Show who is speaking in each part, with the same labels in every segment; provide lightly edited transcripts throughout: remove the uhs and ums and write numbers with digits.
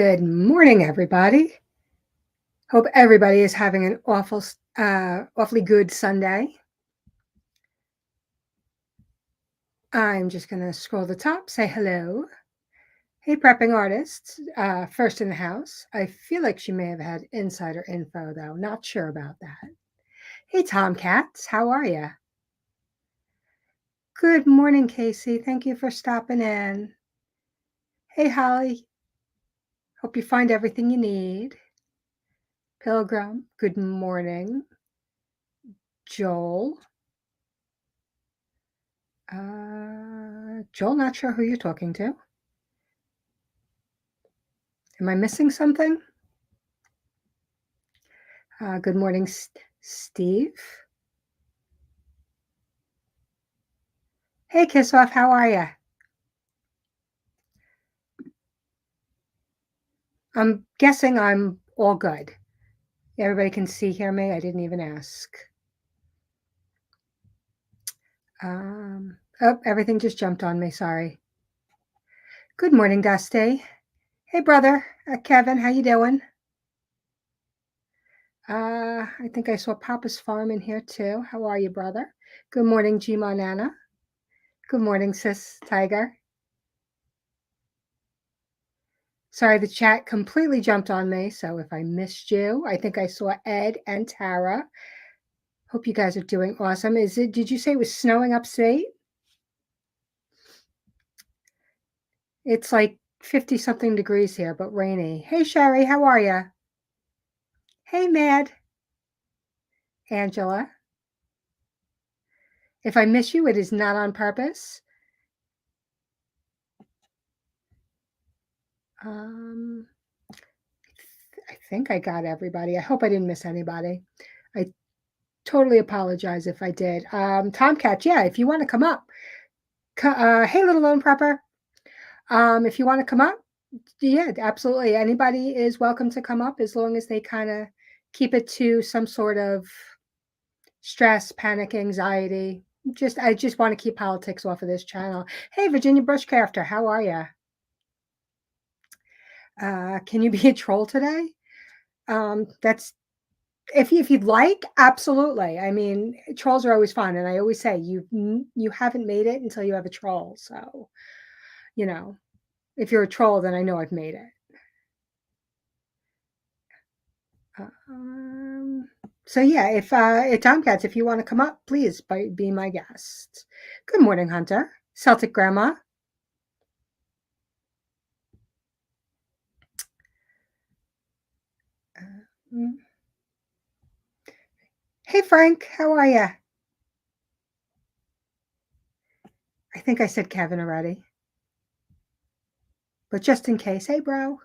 Speaker 1: Good morning, everybody. Hope everybody is having an awfully good Sunday. I'm just going to scroll the top, say hello. Hey, prepping artists, first in the house. I feel like she may have had insider info, though. Not sure about that. Hey, Tomcats, how are you? Good morning, Casey. Thank you for stopping in. Hey, Holly. Hope you find everything you need. Pilgrim, good morning. Joel. Joel, not sure who you're talking to. Am I missing something? Good morning, Steve. Hey, Kiss Off, how are you? I'm guessing I'm all good. Everybody can hear me. I didn't even ask. Oh, everything just jumped on me. Sorry. Good morning, Dusty. Hey, brother. Kevin, how you doing? I think I saw Papa's Farm in here too. How are you, brother? Good morning, G Nana. Good morning, Sis Tiger. Sorry, the chat completely jumped on me. So if I missed you, I think I saw Ed and Tara. Hope you guys are doing awesome. Did you say it was snowing upstate? It's like 50 something degrees here, but rainy. Hey, Sherry, how are you? Hey, Mad. Angela. If I miss you, it is not on purpose. I think I got everybody. I hope I didn't miss anybody. I totally apologize if I did. Tomcat, yeah, if you want to come up. Hey, Little Lone Prepper. If you want to come up, yeah, absolutely. Anybody is welcome to come up as long as they kind of keep it to some sort of stress, panic, anxiety. I just want to keep politics off of this channel. Hey, Virginia Bushcrafter, how are you? Can you be a troll today? That's if you'd like, absolutely. I mean, trolls are always fun, and I always say you haven't made it until you have a troll. So, if you're a troll, then I know I've made it. So yeah, if Tomcats, if you want to come up, please be my guest. Good morning, Hunter. Celtic Grandma. Hey, Frank, how are you? I think I said Kevin already. But just in case, hey, bro.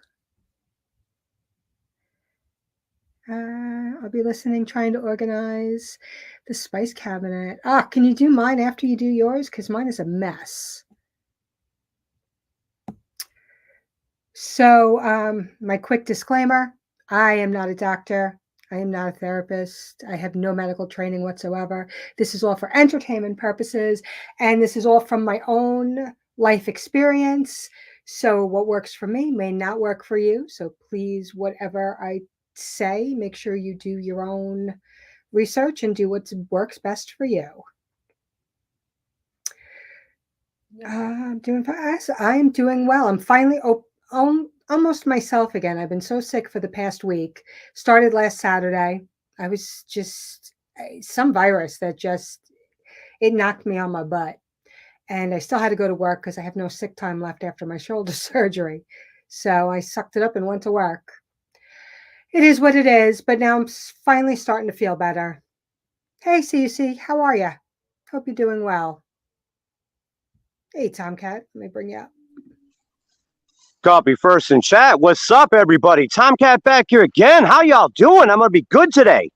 Speaker 1: I'll be listening, trying to organize the spice cabinet. Can you do mine after you do yours? Because mine is a mess. So my quick disclaimer, I am not a doctor. I am not a therapist. I have no medical training whatsoever. This is all for entertainment purposes, and this is all from my own life experience. So what works for me may not work for you. So please, whatever I say, make sure you do your own research and do what works best for you. I'm doing fine. I am doing well. I'm finally almost myself again. I've been so sick for the past week. Started last Saturday. I was just some virus that it knocked me on my butt. And I still had to go to work because I have no sick time left after my shoulder surgery. So I sucked it up and went to work. It is what it is, but now I'm finally starting to feel better. Hey, CC, how are you? Hope you're doing well. Hey, Tomcat, let me bring you up.
Speaker 2: Copy first in chat. What's up, everybody? Tomcat back here again. How y'all doing? I'm going to be good today.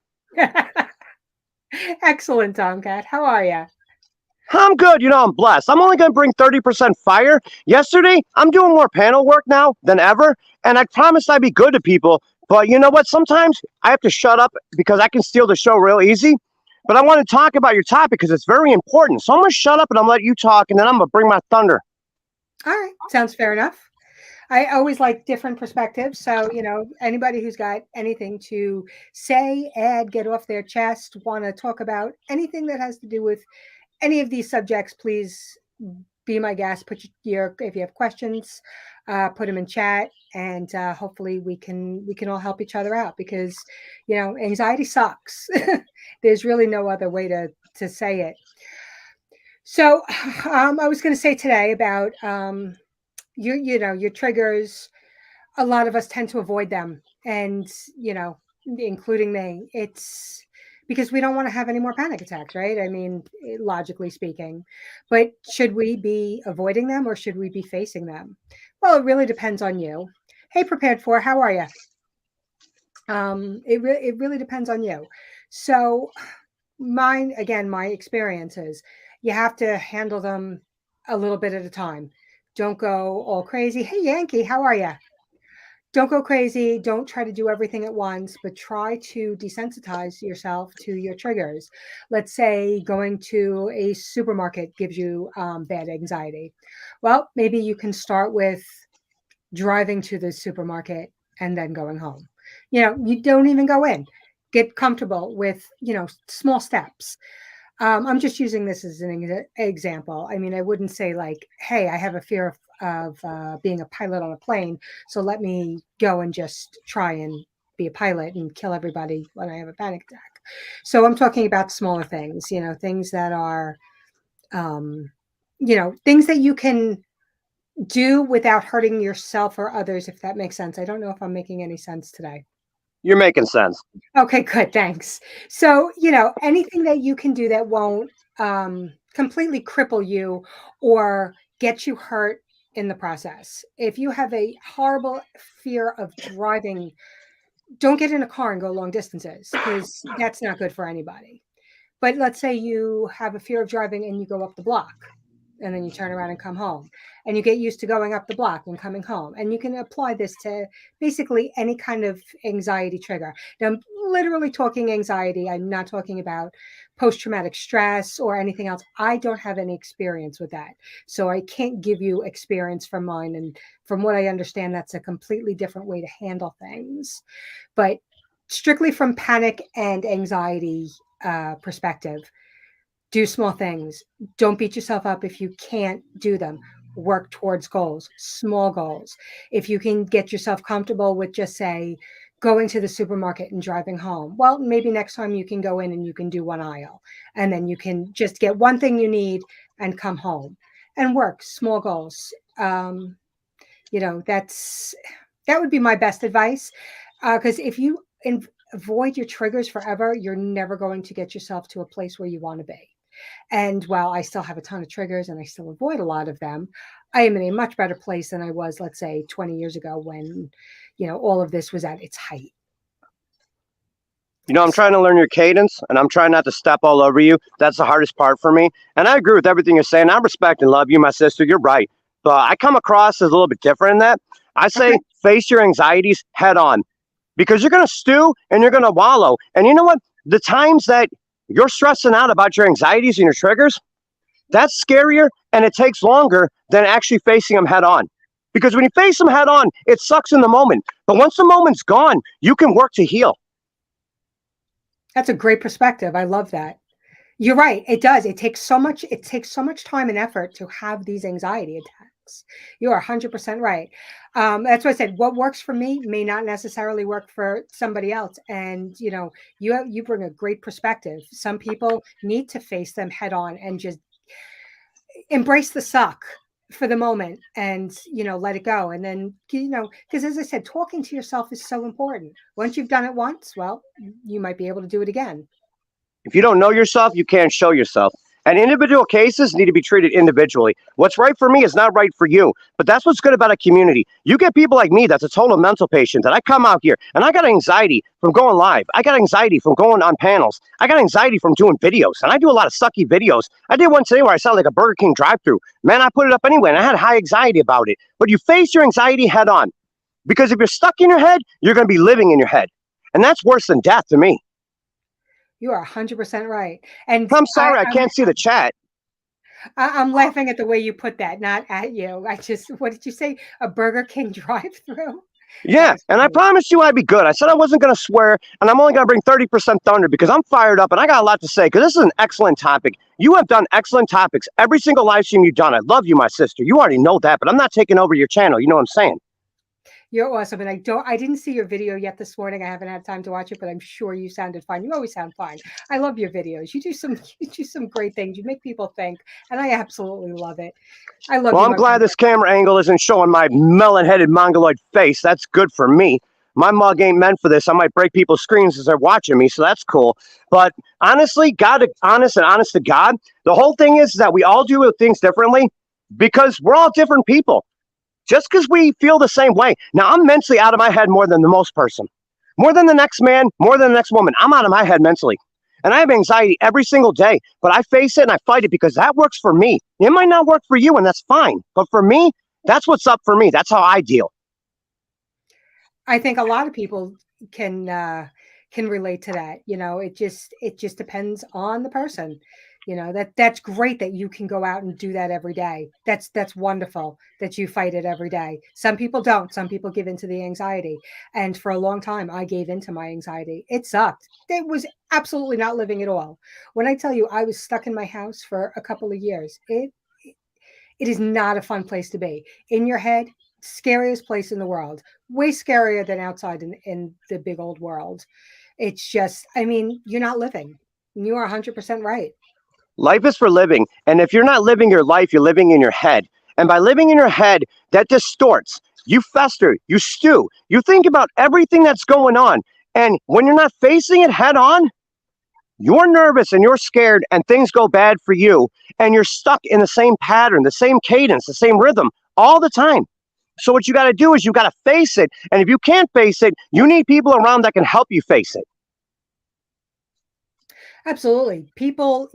Speaker 1: Excellent, Tomcat. How are you?
Speaker 2: I'm good. I'm blessed. I'm only going to bring 30% fire. Yesterday, I'm doing more panel work now than ever, and I promised I'd be good to people. But you know what? Sometimes I have to shut up because I can steal the show real easy. But I want to talk about your topic because it's very important. So I'm going to shut up and I'm going to let you talk, and then I'm going to bring my thunder.
Speaker 1: All right. Sounds fair enough. I always like different perspectives. So, anybody who's got anything to say, add, get off their chest, want to talk about anything that has to do with any of these subjects, please be my guest. If you have questions, put them in chat, and hopefully we can all help each other out because anxiety sucks. There's really no other way to say it. So I was going to say today about your triggers. A lot of us tend to avoid them, and including me. It's because we don't want to have any more panic attacks, right? I mean, logically speaking. But should we be avoiding them or should we be facing them? Well, it really depends on you. Hey, Prepared For, how are you? It really depends on you. So my experiences, you have to handle them a little bit at a time. Don't go all crazy. Hey, Yankee, how are you? Don't go crazy. Don't try to do everything at once, but try to desensitize yourself to your triggers. Let's say going to a supermarket gives you bad anxiety. Well, maybe you can start with driving to the supermarket and then going home. You don't even go in. Get comfortable with, small steps. I'm just using this as an example. I mean, I wouldn't say like, "Hey, I have a fear of being a pilot on a plane, so let me go and just try and be a pilot and kill everybody when I have a panic attack." So I'm talking about smaller things, things that are, things that you can do without hurting yourself or others, if that makes sense. I don't know if I'm making any sense today.
Speaker 2: You're making sense.
Speaker 1: Okay, good. Thanks. So, anything that you can do that won't completely cripple you or get you hurt in the process. If you have a horrible fear of driving, don't get in a car and go long distances because that's not good for anybody. But let's say you have a fear of driving and you go up the block and then you turn around and come home and you get used to going up the block and coming home. And you can apply this to basically any kind of anxiety trigger. Now, I'm literally talking anxiety. I'm not talking about post-traumatic stress or anything else. I don't have any experience with that. So I can't give you experience from mine. And from what I understand, that's a completely different way to handle things. But strictly from panic and anxiety perspective, do small things. Don't beat yourself up if you can't do them. Work towards goals, small goals. If you can get yourself comfortable with just say going to the supermarket and driving home, well, maybe next time you can go in and you can do one aisle and then you can just get one thing you need and come home and work small goals. That would be my best advice because if you avoid your triggers forever, you're never going to get yourself to a place where you want to be. And while I still have a ton of triggers and I still avoid a lot of them, I am in a much better place than I was, let's say, 20 years ago when, all of this was at its height.
Speaker 2: I'm trying to learn your cadence and I'm trying not to step all over you. That's the hardest part for me. And I agree with everything you're saying. I respect and love you, my sister. You're right. But I come across as a little bit different in that. I say face your anxieties head on because you're going to stew and you're going to wallow. And you know what? The times that you're stressing out about your anxieties and your triggers, that's scarier and it takes longer than actually facing them head on. Because when you face them head on, it sucks in the moment. But once the moment's gone, you can work to heal.
Speaker 1: That's a great perspective. I love that. You're right. It does. It takes so much time and effort to have these anxiety attacks. You are 100% right. That's why I said what works for me may not necessarily work for somebody else. And you bring a great perspective. Some people need to face them head on and just embrace the suck for the moment and let it go. And then because as I said, talking to yourself is so important. Once you've done it once, well, you might be able to do it again.
Speaker 2: If you don't know yourself, you can't show yourself. And individual cases need to be treated individually. What's right for me is not right for you. But that's what's good about a community. You get people like me that's a total mental patient that I come out here and I got anxiety from going live. I got anxiety from going on panels. I got anxiety from doing videos. And I do a lot of sucky videos. I did one today where I sound like a Burger King drive-thru. Man, I put it up anyway and I had high anxiety about it. But you face your anxiety head on. Because if you're stuck in your head, you're going to be living in your head. And that's worse than death to me.
Speaker 1: You are 100% right. And
Speaker 2: I'm sorry, I can't see the chat.
Speaker 1: I'm laughing at the way you put that, not at you. I just, what did you say? A Burger King drive-through? That
Speaker 2: Yeah,
Speaker 1: was
Speaker 2: and I
Speaker 1: funny.
Speaker 2: promised you I'd be good. I said I wasn't going to swear, and I'm only going to bring 30% thunder because I'm fired up and I got a lot to say because this is an excellent topic. You have done excellent topics every single live stream you've done. I love you, my sister. You already know that, but I'm not taking over your channel. You know what I'm saying?
Speaker 1: You're awesome, and I didn't see your video yet this morning. I haven't had time to watch it, but I'm sure you sounded fine. You always sound fine. I love your videos. You do some you do some great things. You make people think, and I absolutely love it. I love
Speaker 2: Well,
Speaker 1: you,
Speaker 2: I'm
Speaker 1: my
Speaker 2: glad
Speaker 1: brother.
Speaker 2: this camera angle isn't showing my melon-headed mongoloid face. That's good for me. My mug ain't meant for this. I might break people's screens as they're watching me, so that's cool. But honestly, honest to God, the whole thing is that we all do things differently because we're all different people. Just because we feel the same way. Now, I'm mentally out of my head more than the most person, more than the next man, more than the next woman. I'm out of my head mentally. And I have anxiety every single day, but I face it and I fight it because that works for me. It might not work for you, and that's fine. But for me, that's what's up for me. That's how I deal.
Speaker 1: I think a lot of people can relate to that. It just depends on the person. That's great that you can go out and do that every day. That's wonderful that you fight it every day. Some people don't. Some people give into the anxiety. And for a long time I gave into my anxiety. It sucked. It was absolutely not living at all. When I tell you I was stuck in my house for a couple of years, it is not a fun place to be. In your head, scariest place in the world. Way scarier than outside in the big old world. It's just, I mean, you're not living. You are 100% right.
Speaker 2: Life is for living. And if you're not living your life, you're living in your head. And by living in your head, that distorts. You fester, you stew, you think about everything that's going on. And when you're not facing it head on, you're nervous and you're scared and things go bad for you and you're stuck in the same pattern, the same cadence, the same rhythm all the time. So what you got to do is you got to face it. And if you can't face it, you need people around that can help you face it.
Speaker 1: Absolutely. People,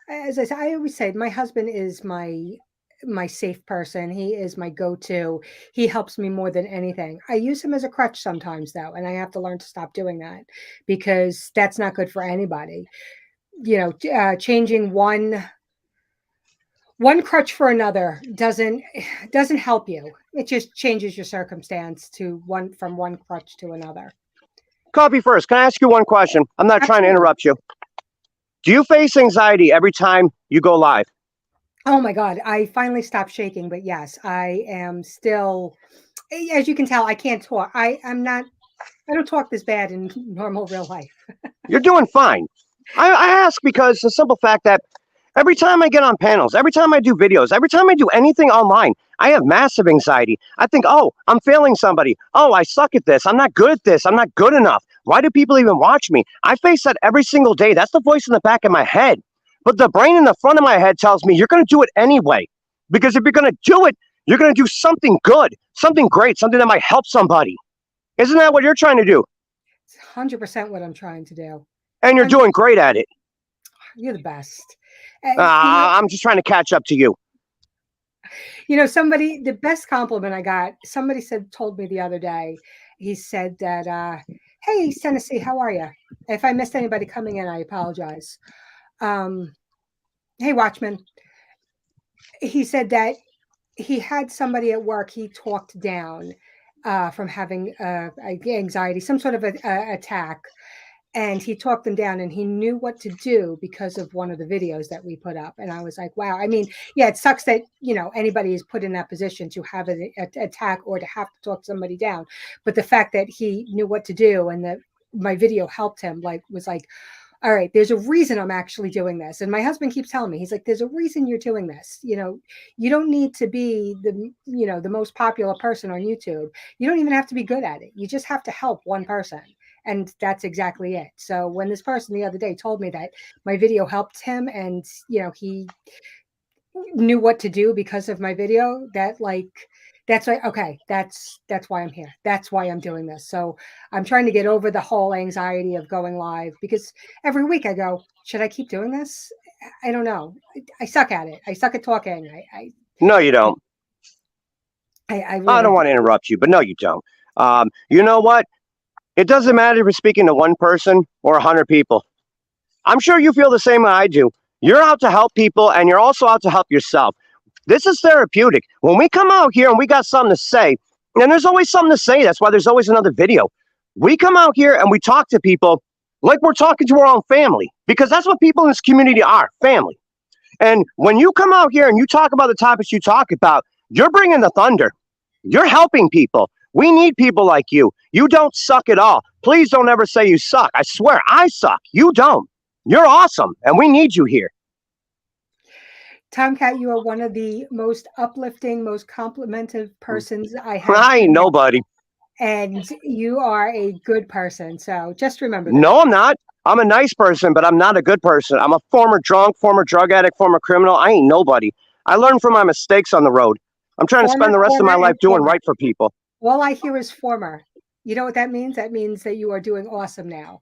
Speaker 1: as I always say, my husband is my safe person. He is my go-to. He helps me more than anything. I use him as a crutch sometimes though, and I have to learn to stop doing that because that's not good for anybody. Changing one crutch for another doesn't help you. It just changes your circumstance to one from one crutch to another.
Speaker 2: Coffee first. Can I ask you one question? I'm not trying to
Speaker 1: Absolutely.
Speaker 2: interrupt you. Do you face anxiety every time you go live?
Speaker 1: Oh my God, I finally stopped shaking, but yes, I am still, as you can tell, I can't talk. I don't talk this bad in normal real life.
Speaker 2: You're doing fine. I ask because the simple fact that every time I get on panels, every time I do videos, every time I do anything online, I have massive anxiety. I think, oh, I'm failing somebody. Oh, I suck at this. I'm not good at this. I'm not good enough. Why do people even watch me? I face that every single day. That's the voice in the back of my head. But the brain in the front of my head tells me you're going to do it anyway. Because if you're going to do it, you're going to do something good, something great, something that might help somebody. Isn't that what you're trying to do?
Speaker 1: It's 100% what I'm trying to do.
Speaker 2: And you're
Speaker 1: I'm just,
Speaker 2: doing great at it.
Speaker 1: you're the best.
Speaker 2: I'm just trying to catch up to you.
Speaker 1: The best compliment I got, somebody told me the other day, he said that, hey, Tennessee, how are you? If I missed anybody coming in, I apologize. Um, hey, Watchman, he said that he had somebody at work he talked down from having anxiety, some sort of attack. And he talked them down and he knew what to do because of one of the videos that we put up. And I was like, wow. I mean, yeah, it sucks that, anybody is put in that position to have an attack or to have to talk somebody down. But the fact that he knew what to do and that my video helped him, was like, all right, there's a reason I'm actually doing this. And my husband keeps telling me, he's like, there's a reason you're doing this. You don't need to be the most popular person on YouTube. You don't even have to be good at it. You just have to help one person. And that's exactly it. So when this person the other day told me that my video helped him and, he knew what to do because of my video, that's why, okay, that's why I'm here. That's why I'm doing this. So I'm trying to get over the whole anxiety of going live because every week I go, should I keep doing this? I don't know. I suck at it. I suck at talking.
Speaker 2: No, you don't.
Speaker 1: I
Speaker 2: I
Speaker 1: really
Speaker 2: don't want to interrupt you, but no, you don't. You know what? It doesn't matter if you're speaking to one person or 100 people. I'm sure you feel the same way I do. You're out to help people, and you're also out to help yourself. This is therapeutic. When we come out here and we got something to say, and there's always something to say, that's why there's always another video. We come out here and we talk to people like we're talking to our own family, because that's what people in this community are, family. And when you come out here and you talk about the topics you talk about, you're bringing the thunder. You're helping people. We need people like you. You don't suck at all. Please don't ever say you suck. I swear, I suck. You don't. You're awesome, and we need you here.
Speaker 1: Tomcat, you are one of the most uplifting, most complimentive persons I have.
Speaker 2: I ain't nobody.
Speaker 1: And you are a good person. So just remember that.
Speaker 2: No, I'm not. I'm a nice person, but I'm not a good person. I'm a former drunk, former drug addict, former criminal. I ain't nobody. I learned from my mistakes on the road. I'm trying to spend the rest of my life doing right for people.
Speaker 1: All I hear is former. You know what that means? That means that you are doing awesome now.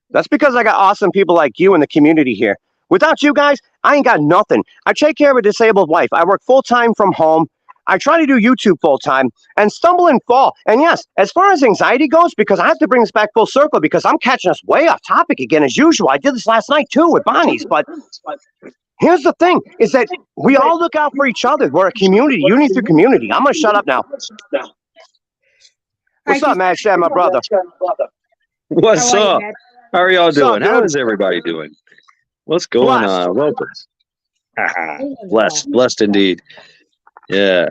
Speaker 2: That's because I got awesome people like you in the community here. Without you guys, I ain't got nothing. I take care of a disabled wife. I work full-time from home. I try to do YouTube full-time and stumble and fall. And yes, as far as anxiety goes, because I have to bring this back full circle because I'm catching us way off topic again as usual. I did this last night too with Bonnie's, but here's the thing is that we all look out for each other. We're a community, unity through community. I'm going to shut up now. What's up, Mad Shad, my brother?
Speaker 3: What's up? How are y'all doing? How is everybody doing? What's going on? Welcome. Blessed indeed. Yeah.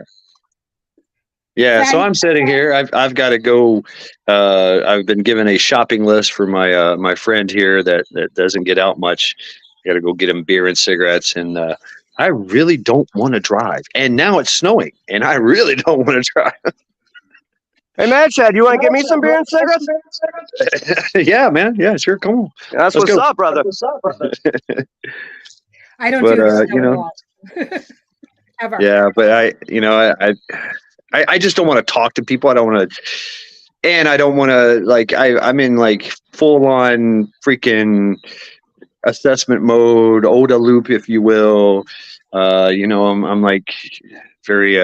Speaker 3: So I'm sitting here. I've got to go. I've been given a shopping list for my friend here that doesn't get out much. Got to go get him beer and cigarettes, and I really don't want to drive. And now it's snowing, and I really don't want to drive.
Speaker 2: Hey, Mad Shad, you want to give me some beer and cigarettes?
Speaker 3: Yeah, man. Yeah, sure. Come on.
Speaker 2: That's what's up, brother.
Speaker 1: I don't do this ever.
Speaker 3: Yeah, but I just don't want to talk to people. I don't want to, and I don't want to I'm in like full on freaking assessment mode, OODA loop, if you will. I'm like very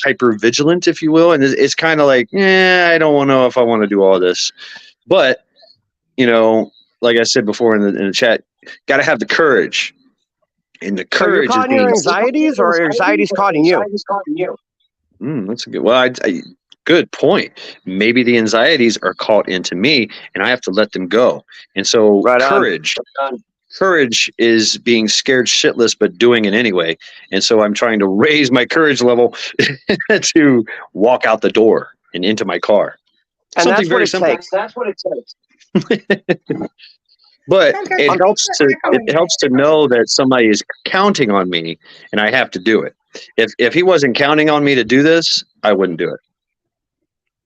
Speaker 3: hyper vigilant, if you will, and it's kind of like, I don't know if I want to do all this, but like I said before in the chat, got to have the courage, and the courage.
Speaker 2: Are you caught your anxieties, or are anxieties caught in you?
Speaker 3: That's a good. Well, good point. Maybe the anxieties are caught into me, and I have to let them go. And so, courage. Courage is being scared shitless, but doing it anyway. And so I'm trying to raise my courage level to walk out the door and into my car.
Speaker 2: And
Speaker 3: something very simple.
Speaker 2: That's what it takes.
Speaker 3: But it helps to know that somebody is counting on me, and I have to do it. If he wasn't counting on me to do this, I wouldn't do it.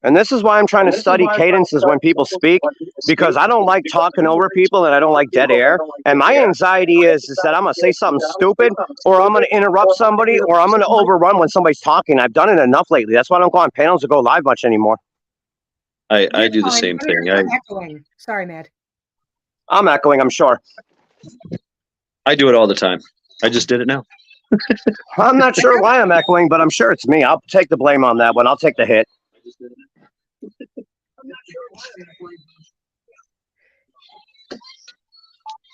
Speaker 2: And this is why I'm trying to study cadences when people speak, because I don't like talking over people and I don't like dead air. And my anxiety is that I'm going to say something stupid, or I'm going to interrupt somebody, or I'm going to overrun when somebody's talking. I've done it enough lately. That's why I don't go on panels or go live much anymore.
Speaker 3: I do the same thing.
Speaker 1: Echoing. Sorry, Matt.
Speaker 2: I'm echoing, I'm sure.
Speaker 3: I do it all the time. I just did it now.
Speaker 2: I'm not sure why I'm echoing, but I'm sure it's me. I'll take the blame on that one. I'll take the hit.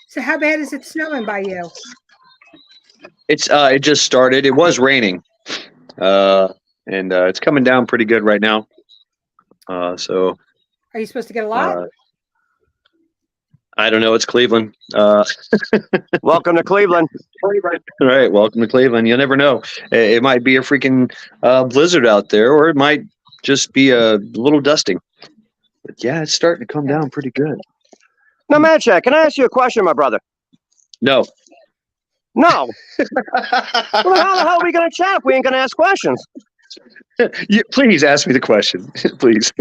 Speaker 1: So how bad is it snowing by you?
Speaker 3: It just started. It was raining, and it's coming down pretty good right now. So
Speaker 1: are you supposed to get a lot?
Speaker 3: I don't know. It's Cleveland.
Speaker 2: Welcome to Cleveland.
Speaker 3: All right, welcome to Cleveland. You'll never know. It might be a freaking blizzard out there, or it might just be a little dusting. But yeah, it's starting to come down pretty good.
Speaker 2: Now, Mad Shad, can I ask you a question, my brother?
Speaker 3: No.
Speaker 2: No. Well, how the hell are we going to chat if we ain't going to ask questions?
Speaker 3: Please ask me the question, please.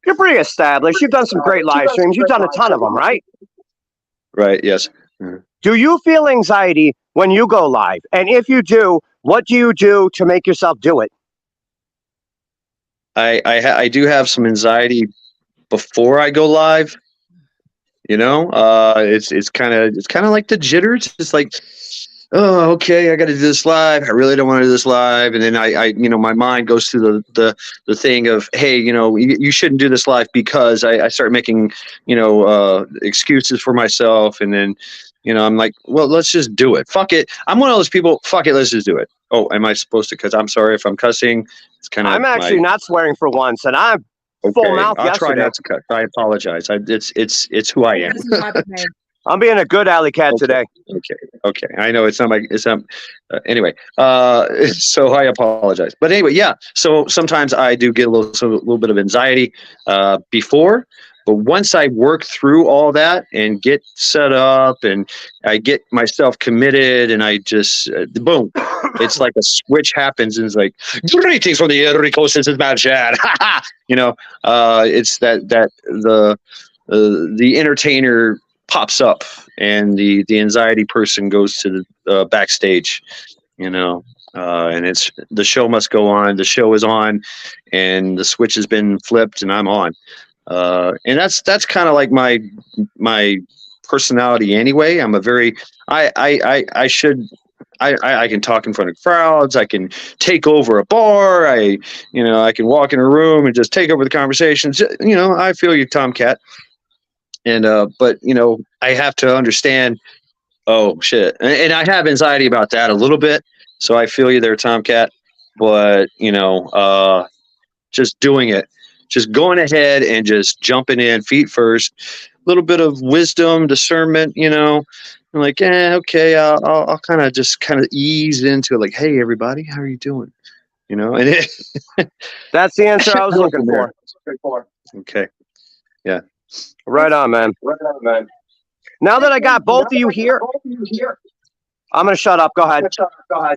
Speaker 2: You're pretty established. You've done some great live streams. You've done a ton of them, right?
Speaker 3: Right, yes.
Speaker 2: Do you feel anxiety when you go live? And if you do, what do you do to make yourself do it?
Speaker 3: I do have some anxiety before I go live. It's kind of like the jitters. It's like, oh, okay, I got to do this live. I really don't want to do this live. And then I my mind goes through the thing of, hey, you shouldn't do this live, because I start making, excuses for myself. And then I'm like, well, let's just do it. Fuck it. I'm one of those people. Fuck it. Let's just do it. Oh, am I supposed to? Because I'm sorry if I'm cussing. It's kind of.
Speaker 2: I'm actually not swearing for once, and I'm full
Speaker 3: okay.
Speaker 2: mouth
Speaker 3: I'll try
Speaker 2: yesterday.
Speaker 3: not to cuss. I apologize. It's who I am.
Speaker 1: Doesn't bother me.
Speaker 2: I'm being a good alley cat today.
Speaker 3: Okay. I know it's not anyway. So I apologize. But anyway, yeah. So sometimes I do get a little bit of anxiety before, but once I work through all that and get set up and I get myself committed and I just boom, it's like a switch happens and it's like greetings from the Rico This is Mad Chad. It's that the entertainer pops up and the anxiety person goes to the backstage, and it's the show must go on. The show is on, and the switch has been flipped, and I'm on. And that's kind of like my personality anyway. I'm a very I can talk in front of crowds. I can take over a bar. I can walk in a room and just take over the conversations. I feel you, Tomcat. And but I have to understand. Oh shit, and I have anxiety about that a little bit. So I feel you there, Tomcat. But just doing it, just going ahead and just jumping in feet first. A little bit of wisdom, discernment. I'm like, okay, I'll kind of ease into it. Like, hey, everybody, how are you doing? And
Speaker 2: That's the answer I was looking for.
Speaker 3: Okay, yeah.
Speaker 2: Right on, man. Now that I got both of you here, I'm going to shut up. Go ahead.
Speaker 1: No, go ahead.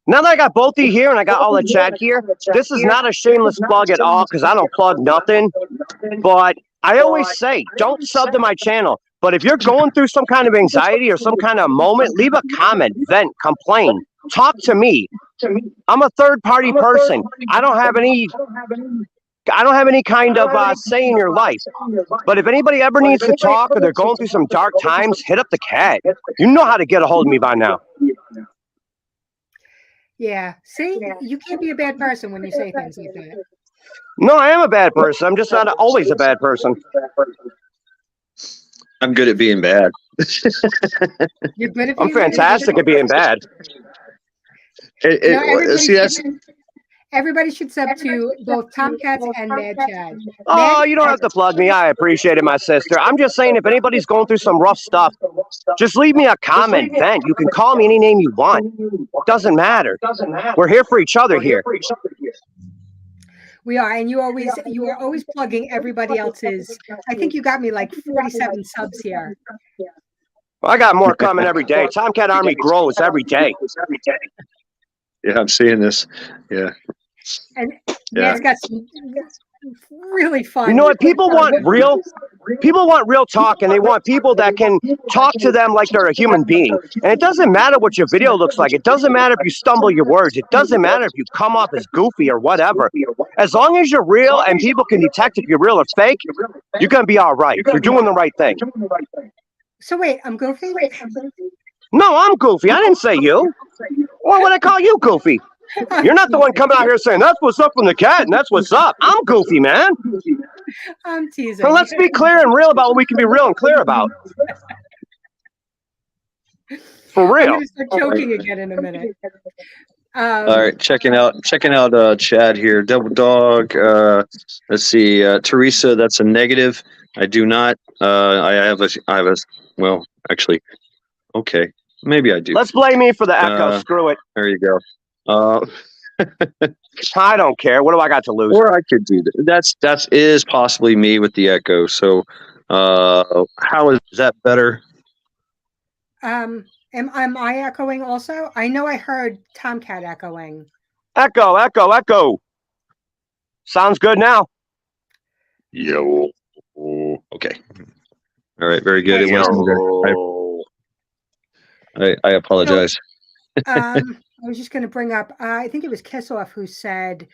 Speaker 2: Now that I got both of you here and I got all the chat here, this is not a shameless plug at all because I don't plug nothing. But I always say, don't sub to my channel. But if you're going through some kind of anxiety or some kind of moment, leave a comment, vent, complain, talk to me. I'm a third-party person. I don't have any kind of say in your life. But if anybody ever needs to talk or they're going through some dark times, hit up the cat. You know how to get a hold of me by now.
Speaker 1: Yeah. See, you can't be a bad person when you say things like that.
Speaker 2: No, I am a bad person. I'm just not always a bad person.
Speaker 3: I'm good at being bad.
Speaker 1: You're good at
Speaker 2: I'm
Speaker 1: being
Speaker 2: fantastic at being bad.
Speaker 1: Everybody should sub to both Tomcats and Mad Chad.
Speaker 2: Oh, you don't have to plug me. I appreciate it, my sister. I'm just saying, if anybody's going through some rough stuff, just leave me a comment, vent. You can call me any name you want. Doesn't matter. We're here for each other here.
Speaker 1: We are, and you are always plugging everybody else's. I think you got me like 47 subs here.
Speaker 2: Well, I got more coming every day. Tomcat Army grows every day.
Speaker 3: Yeah, I'm seeing this. Yeah.
Speaker 1: And Matt's got some really fun.
Speaker 2: You know what? People want real talk, and they want people that can talk to them like they're a human being. And it doesn't matter what your video looks like. It doesn't matter if you stumble your words. It doesn't matter if you come off as goofy or whatever. As long as you're real and people can detect if you're real or fake, you're going to be all right. You're doing the right thing.
Speaker 1: So wait, I'm goofy?
Speaker 2: No, I'm goofy. I didn't say you. Why would I call you goofy? You're not the one coming out here saying, that's what's up from the cat, and that's what's up. I'm goofy, man.
Speaker 1: I'm teasing.
Speaker 2: So let's be clear and real about what we can be real and clear about. For real.
Speaker 1: I'm gonna start joking again in a minute.
Speaker 3: All right, checking out Chad here. Double Dog. Let's see. Teresa, that's a negative. I do not. I have a. Well, actually, okay. Maybe I do.
Speaker 2: Let's blame me for the echo. Screw it.
Speaker 3: There you go.
Speaker 2: I don't care. What do I got to lose?
Speaker 3: Or I could do that. That is possibly me with the echo. So, how is that better?
Speaker 1: Am I echoing also? I know I heard Tomcat echoing.
Speaker 2: Echo, echo, echo. Sounds good now.
Speaker 3: Yo. Okay. All right. Very good. It wasn't. I apologize.
Speaker 1: I was just going to bring up, I think it was Kissoff who said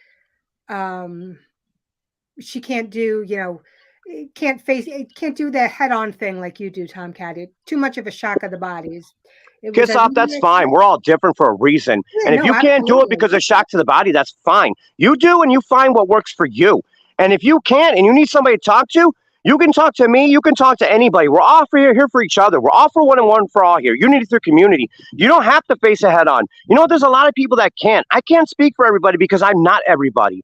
Speaker 1: she can't do, can't do the head-on thing like you do, Tomcat. Too much of a shock of the bodies.
Speaker 2: Kissoff, that's fine. We're all different for a reason.
Speaker 1: Yeah,
Speaker 2: and if you can't do it because of shock to the body, that's fine. You do, and you find what works for you. And if you can't and you need somebody to talk to, You can talk to me. You can talk to anybody. We're all here for each other. We're all for one and one for all here. Unity through community. You don't have to face it head on. You know what? There's a lot of people that can't. I can't speak for everybody because I'm not everybody.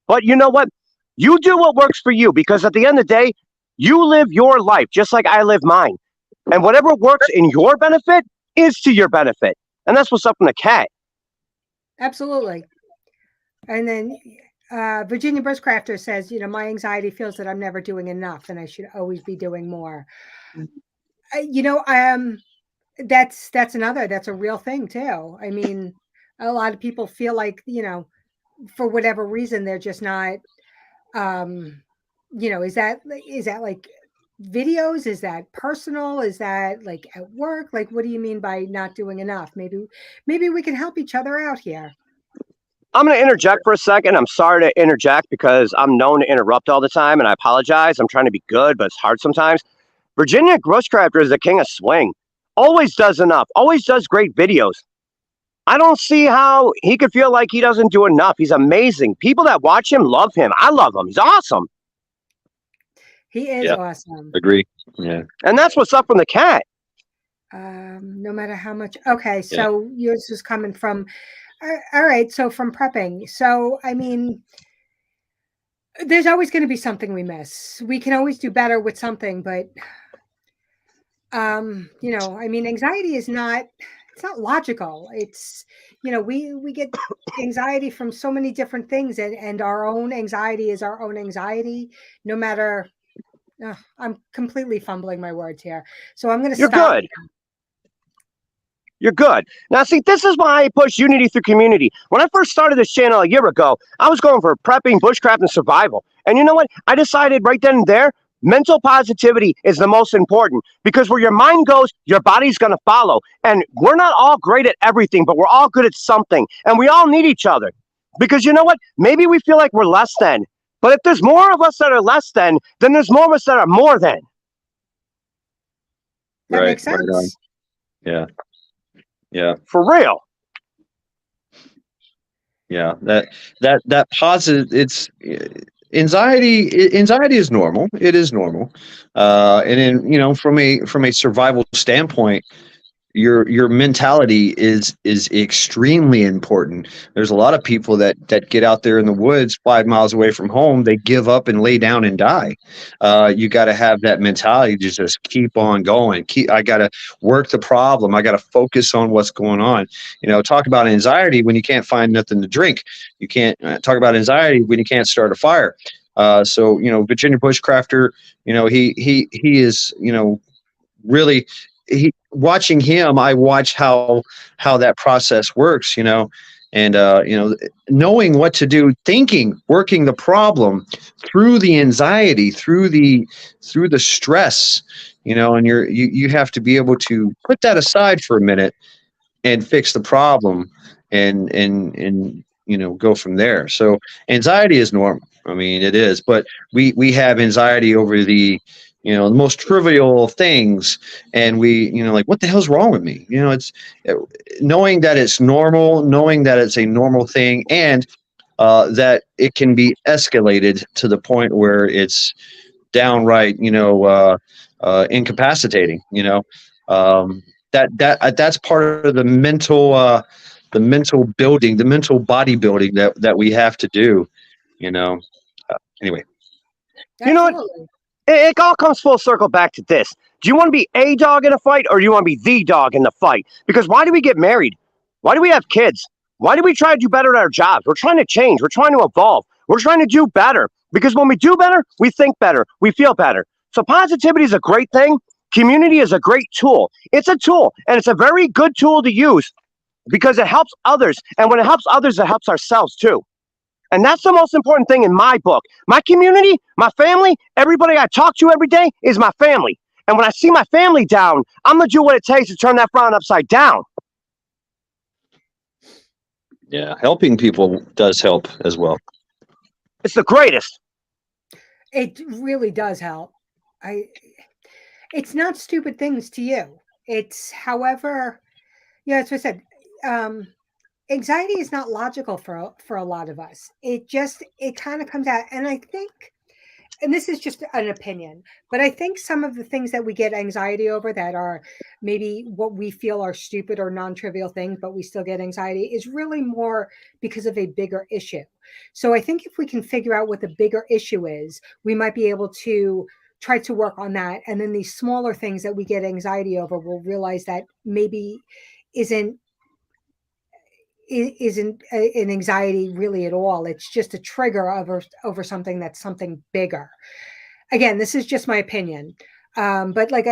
Speaker 2: But you know what? You do what works for you because at the end of the day, you live your life just like I live mine. And whatever works in your benefit is to your benefit. And that's what's up in the cat.
Speaker 1: Absolutely. And then Virginia Bushcrafter says, my anxiety feels that I'm never doing enough and I should always be doing more. That's a real thing too. I mean, a lot of people feel like, for whatever reason, they're just not, is that like videos? Is that personal? Is that like at work? Like, what do you mean by not doing enough? Maybe we can help each other out here.
Speaker 2: I'm going to interject for a second. I'm sorry to interject because I'm known to interrupt all the time, and I apologize. I'm trying to be good, but it's hard sometimes. Virginia Bushcrafter is the king of swing. Always does enough. Always does great videos. I don't see how he could feel like he doesn't do enough. He's amazing. People that watch him love him. I love him. He's awesome.
Speaker 1: He is awesome.
Speaker 3: Agree. Yeah.
Speaker 2: And that's what's up from the cat.
Speaker 1: No matter how much. Okay, so yours is coming from. All right, so from prepping. So, I mean, there's always going to be something we miss. We can always do better with something, but, I mean, anxiety is not, it's not logical. It's, we get anxiety from so many different things and our own anxiety is our own anxiety, no matter, I'm completely fumbling my words here. So I'm going to stop.
Speaker 2: You're good. You're good. Now, see, this is why I push unity through community. When I first started this channel a year ago, I was going for prepping, bushcraft, and survival. And you know what? I decided right then and there, mental positivity is the most important because where your mind goes, your body's going to follow. And we're not all great at everything, but we're all good at something. And we all need each other because you know what? Maybe we feel like we're less than. But if there's more of us that are less than, then there's more of us that are more than.
Speaker 1: That makes sense.
Speaker 3: Right on. Yeah. Yeah.
Speaker 2: For real.
Speaker 3: Yeah. That positive, it's anxiety is normal. It is normal. And then, from a survival standpoint, your mentality is extremely important. There's a lot of people that get out there in the woods 5 miles away from home. They give up and lay down and die. You got to have that mentality to just keep on going. I got to work the problem. I got to focus on what's going on. Talk about anxiety when you can't find nothing to drink. You can't talk about anxiety when you can't start a fire. So Virginia Bushcrafter, he is, really, watching him, I watch how that process works, and knowing what to do, working the problem through the anxiety, through the stress, and you have to be able to put that aside for a minute and fix the problem and go from there. So anxiety is normal. I mean, it is, but we have anxiety over the the most trivial things, and we like, what the hell's wrong with me? It's knowing that it's normal, knowing that it's a normal thing, and that it can be escalated to the point where it's downright incapacitating. That's part of the mental building, the mental bodybuilding that we have to do. Anyway,
Speaker 1: Absolutely.
Speaker 2: It all comes full circle back to this. Do you want to be a dog in a fight or do you want to be the dog in the fight? Because why do we get married? Why do we have kids? Why do we try to do better at our jobs? We're trying to change. We're trying to evolve. We're trying to do better. Because when we do better, we think better. We feel better. So positivity is a great thing. Community is a great tool. It's a tool, and it's a very good tool to use because it helps others. And when it helps others, it helps ourselves too. And that's the most important thing in my book. My community, my family, everybody I talk to every day is my family. And when I see my family down, I'm going to do what it takes to turn that frown upside down.
Speaker 3: Yeah, helping people does help as well.
Speaker 2: It's the greatest.
Speaker 1: It really does help. It's not stupid things to you. It's however, that's what I said. Anxiety is not logical for a lot of us. It kind of comes out. And I think and this is just an opinion, but I think some of the things that we get anxiety over that are maybe what we feel are stupid or non-trivial things, but we still get anxiety is really more because of a bigger issue. So I think if we can figure out what the bigger issue is, we might be able to try to work on that. And then these smaller things that we get anxiety over, we'll realize that maybe isn't an anxiety really at all. It's just a trigger over something that's something bigger. Again, this is just my opinion. But like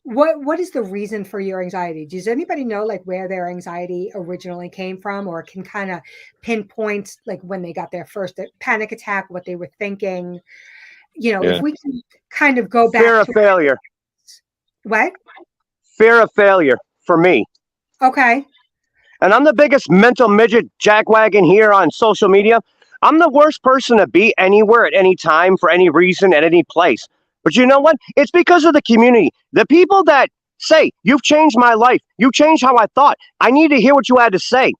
Speaker 1: what is the reason for your anxiety? Does anybody know like where their anxiety originally came from, or can kind of pinpoint like when they got their first panic attack, what they were thinking?
Speaker 3: Yeah.
Speaker 1: If we can kind of go back
Speaker 2: Fear of failure.
Speaker 1: What?
Speaker 2: Fear of failure for me.
Speaker 1: Okay.
Speaker 2: And I'm the biggest mental midget jackwagon here on social media. I'm the worst person to be anywhere at any time for any reason at any place. But you know what? It's because of the community. The people that say, you've changed my life. You changed how I thought. I need to hear what you had to say.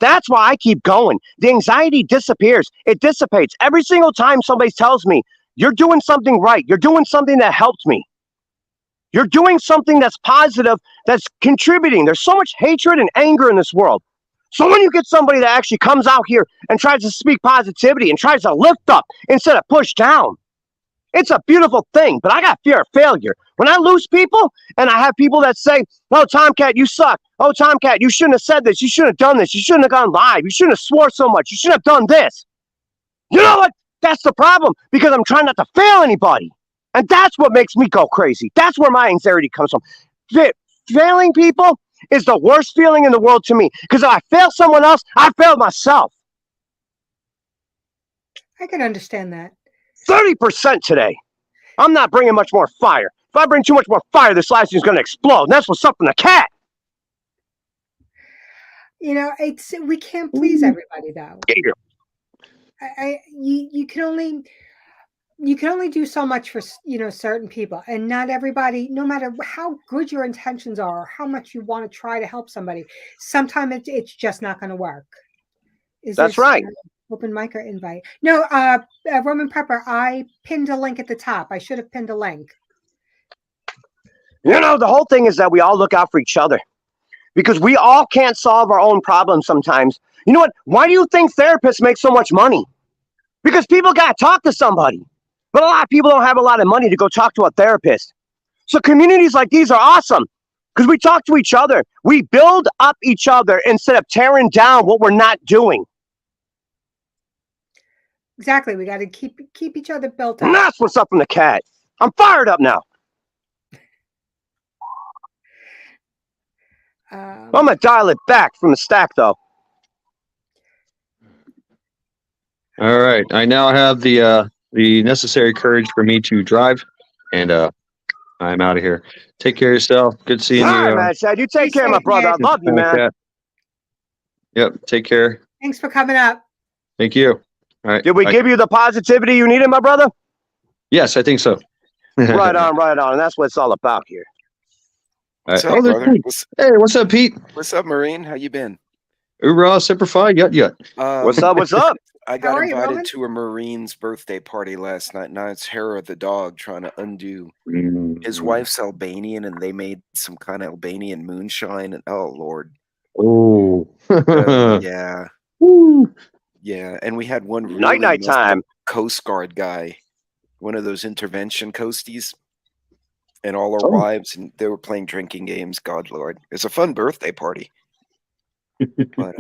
Speaker 2: That's why I keep going. The anxiety disappears. It dissipates. Every single time somebody tells me, you're doing something right. You're doing something that helped me. You're doing something that's positive, that's contributing. There's so much hatred and anger in this world. So when you get somebody that actually comes out here and tries to speak positivity and tries to lift up instead of push down, it's a beautiful thing. But I got fear of failure. When I lose people and I have people that say, oh, Tomcat, you suck. Oh, Tomcat, you shouldn't have said this. You shouldn't have done this. You shouldn't have gone live. You shouldn't have swore so much. You shouldn't have done this. You know what? That's the problem, because I'm trying not to fail anybody. And that's what makes me go crazy. That's where my anxiety comes from. Failing people is the worst feeling in the world to me, because if I fail someone else, I failed myself.
Speaker 1: I can understand that.
Speaker 2: 30% today. I'm not bringing much more fire. If I bring too much more fire, this live stream is going to explode. And that's what's up in the cat.
Speaker 1: We can't please everybody, though.
Speaker 2: Yeah.
Speaker 1: You can only do so much for certain people, and not everybody, no matter how good your intentions are or how much you want to try to help somebody, sometimes it's just not going to work.
Speaker 2: That's right.
Speaker 1: Open mic or invite? No, Roman Prepper, I pinned a link at the top. I should have pinned a link.
Speaker 2: The whole thing is that we all look out for each other, because we all can't solve our own problems sometimes. You know what? Why do you think therapists make so much money? Because people got to talk to somebody. But a lot of people don't have a lot of money to go talk to a therapist. So communities like these are awesome, because we talk to each other. We build up each other instead of tearing down what we're not doing.
Speaker 1: Exactly. We got to keep each other built up.
Speaker 2: And that's what's up in the cat. I'm fired up now. I'm going to dial it back from the stack, though.
Speaker 3: All right. I now have the necessary courage for me to drive, and I'm out of here. Take care of yourself. Good seeing you.
Speaker 2: All right, man, Chad. You take care, my brother. I love you, man.
Speaker 3: Yep. Take care.
Speaker 1: Thanks for coming up.
Speaker 3: Thank you. All right.
Speaker 2: Did we give you the positivity you needed, my brother?
Speaker 3: Yes, I think so.
Speaker 2: Right on, right on. And that's what it's all about here.
Speaker 3: What's
Speaker 4: up, brother?
Speaker 3: Hey, what's up, Pete?
Speaker 4: What's up, Marine? How you been?
Speaker 3: Hoorah, Semper Fi, yut.
Speaker 2: What's up? What's up?
Speaker 4: I got
Speaker 1: you,
Speaker 4: invited
Speaker 1: Roman?
Speaker 4: to a Marine's birthday party last night. Now it's Hera the dog trying to undo. His wife's Albanian, and they made some kind of Albanian moonshine. And oh Lord,
Speaker 3: Oh.
Speaker 4: yeah,
Speaker 3: Woo.
Speaker 4: yeah. And we had one really
Speaker 2: Night
Speaker 4: messed up
Speaker 2: time.
Speaker 4: Coast Guard guy, one of those intervention coasties, and all our
Speaker 3: Oh.
Speaker 4: wives, and they were playing drinking games. God Lord, it's a fun birthday party. But,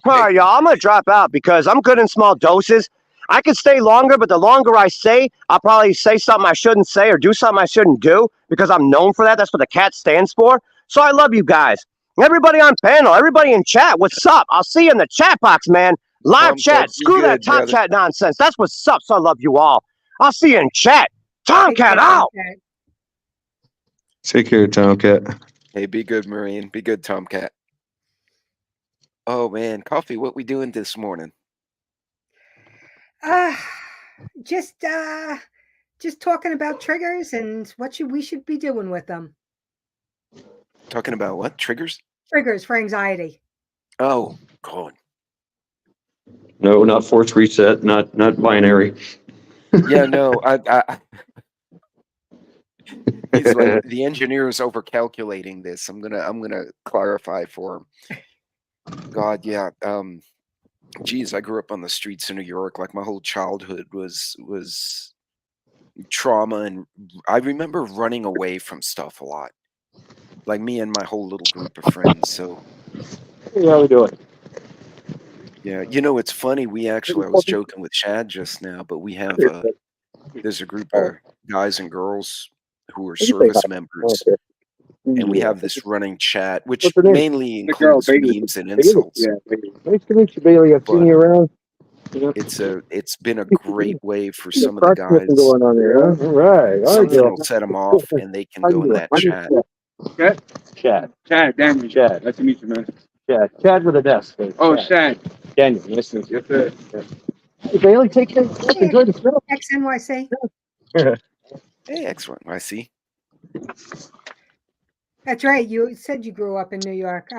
Speaker 2: All right, y'all. I'm going to drop out because I'm good in small doses. I could stay longer, but the longer I stay, I'll probably say something I shouldn't say or do something I shouldn't do, because I'm known for that. That's what the cat stands for. So I love you guys. Everybody on panel, everybody in chat, what's up? I'll see you in the chat box, man. Live
Speaker 4: Tomcat,
Speaker 2: chat.
Speaker 4: be
Speaker 2: Screw that
Speaker 4: good,
Speaker 2: top
Speaker 4: brother.
Speaker 2: chat nonsense. That's what's up. So I love you all. I'll see you in chat. Tomcat out.
Speaker 3: Take care, Tomcat.
Speaker 4: Hey, be good, Marine. Be good, Tomcat. Oh man, Coffee, what we doing this morning?
Speaker 1: Just talking about triggers and what we should be doing with them.
Speaker 4: Talking about what? Triggers?
Speaker 1: Triggers for anxiety.
Speaker 4: Oh, God.
Speaker 3: No, not force reset, not binary.
Speaker 4: Yeah, no, he's like the engineer is overcalculating this. I'm gonna clarify for him. God, yeah. Geez, I grew up on the streets of New York. Like my whole childhood was trauma, and I remember running away from stuff a lot. Like me and my whole little group of friends. So
Speaker 2: Hey, how we doing?
Speaker 4: yeah, it's funny. I was joking with Chad just now, but we have there's a group of guys and girls who are service members, and we have this running chat, which
Speaker 2: What's her name?
Speaker 4: mainly
Speaker 3: The girl,
Speaker 4: includes
Speaker 3: Bailey.
Speaker 4: memes and insults.
Speaker 3: Yeah, Bailey.
Speaker 2: Nice to meet you, Bailey. I've seen
Speaker 4: But
Speaker 2: you around.
Speaker 4: it's been a great way for
Speaker 2: Some
Speaker 4: some of the guys.
Speaker 2: going on there, huh? All right.
Speaker 4: Something will set them off, and they can go in that chat.
Speaker 2: Chad.
Speaker 3: Chad, Daniel.
Speaker 2: Chad.
Speaker 3: Nice to meet you, man.
Speaker 2: Chad. Chad with an S.
Speaker 3: Oh, Chad.
Speaker 2: Daniel. Nice to meet you.
Speaker 3: Yes, sir.
Speaker 2: Hey, Bailey, take care. Enjoy the show.
Speaker 1: XNYC.
Speaker 4: Hey, excellent. I see.
Speaker 1: That's right. You said you grew up in New York.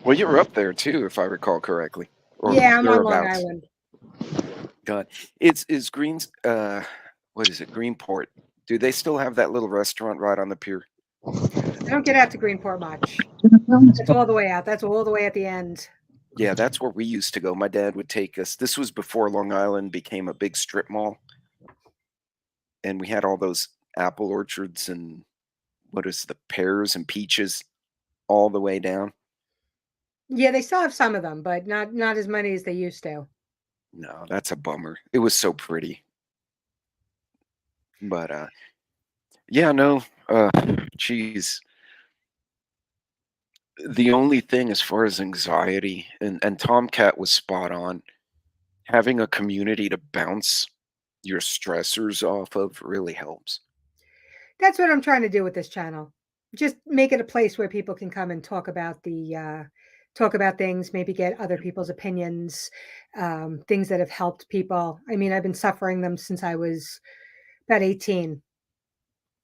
Speaker 4: Well, you were up there too, if I recall correctly. Or
Speaker 1: Yeah, I'm on Long
Speaker 4: thereabouts.
Speaker 1: Island.
Speaker 4: God, is Greens. What is it? Greenport. Do they still have that little restaurant right on the pier?
Speaker 1: I don't get out to Greenport much. That's all the way out. That's all the way at the end.
Speaker 4: Yeah, that's where we used to go. My dad would take us. This was before Long Island became a big strip mall, and we had all those apple orchards and the pears and peaches all the way down.
Speaker 1: Yeah, they still have some of them, but not as many as they used to.
Speaker 4: No, that's a bummer. It was so pretty. But yeah, no, geez. The only thing as far as anxiety, and Tomcat was spot on, having a community to bounce your stressors off of really helps.
Speaker 1: That's what I'm trying to do with this channel. Just make it a place where people can come and talk about things, maybe get other people's opinions, things that have helped people. I mean, I've been suffering them since I was about 18.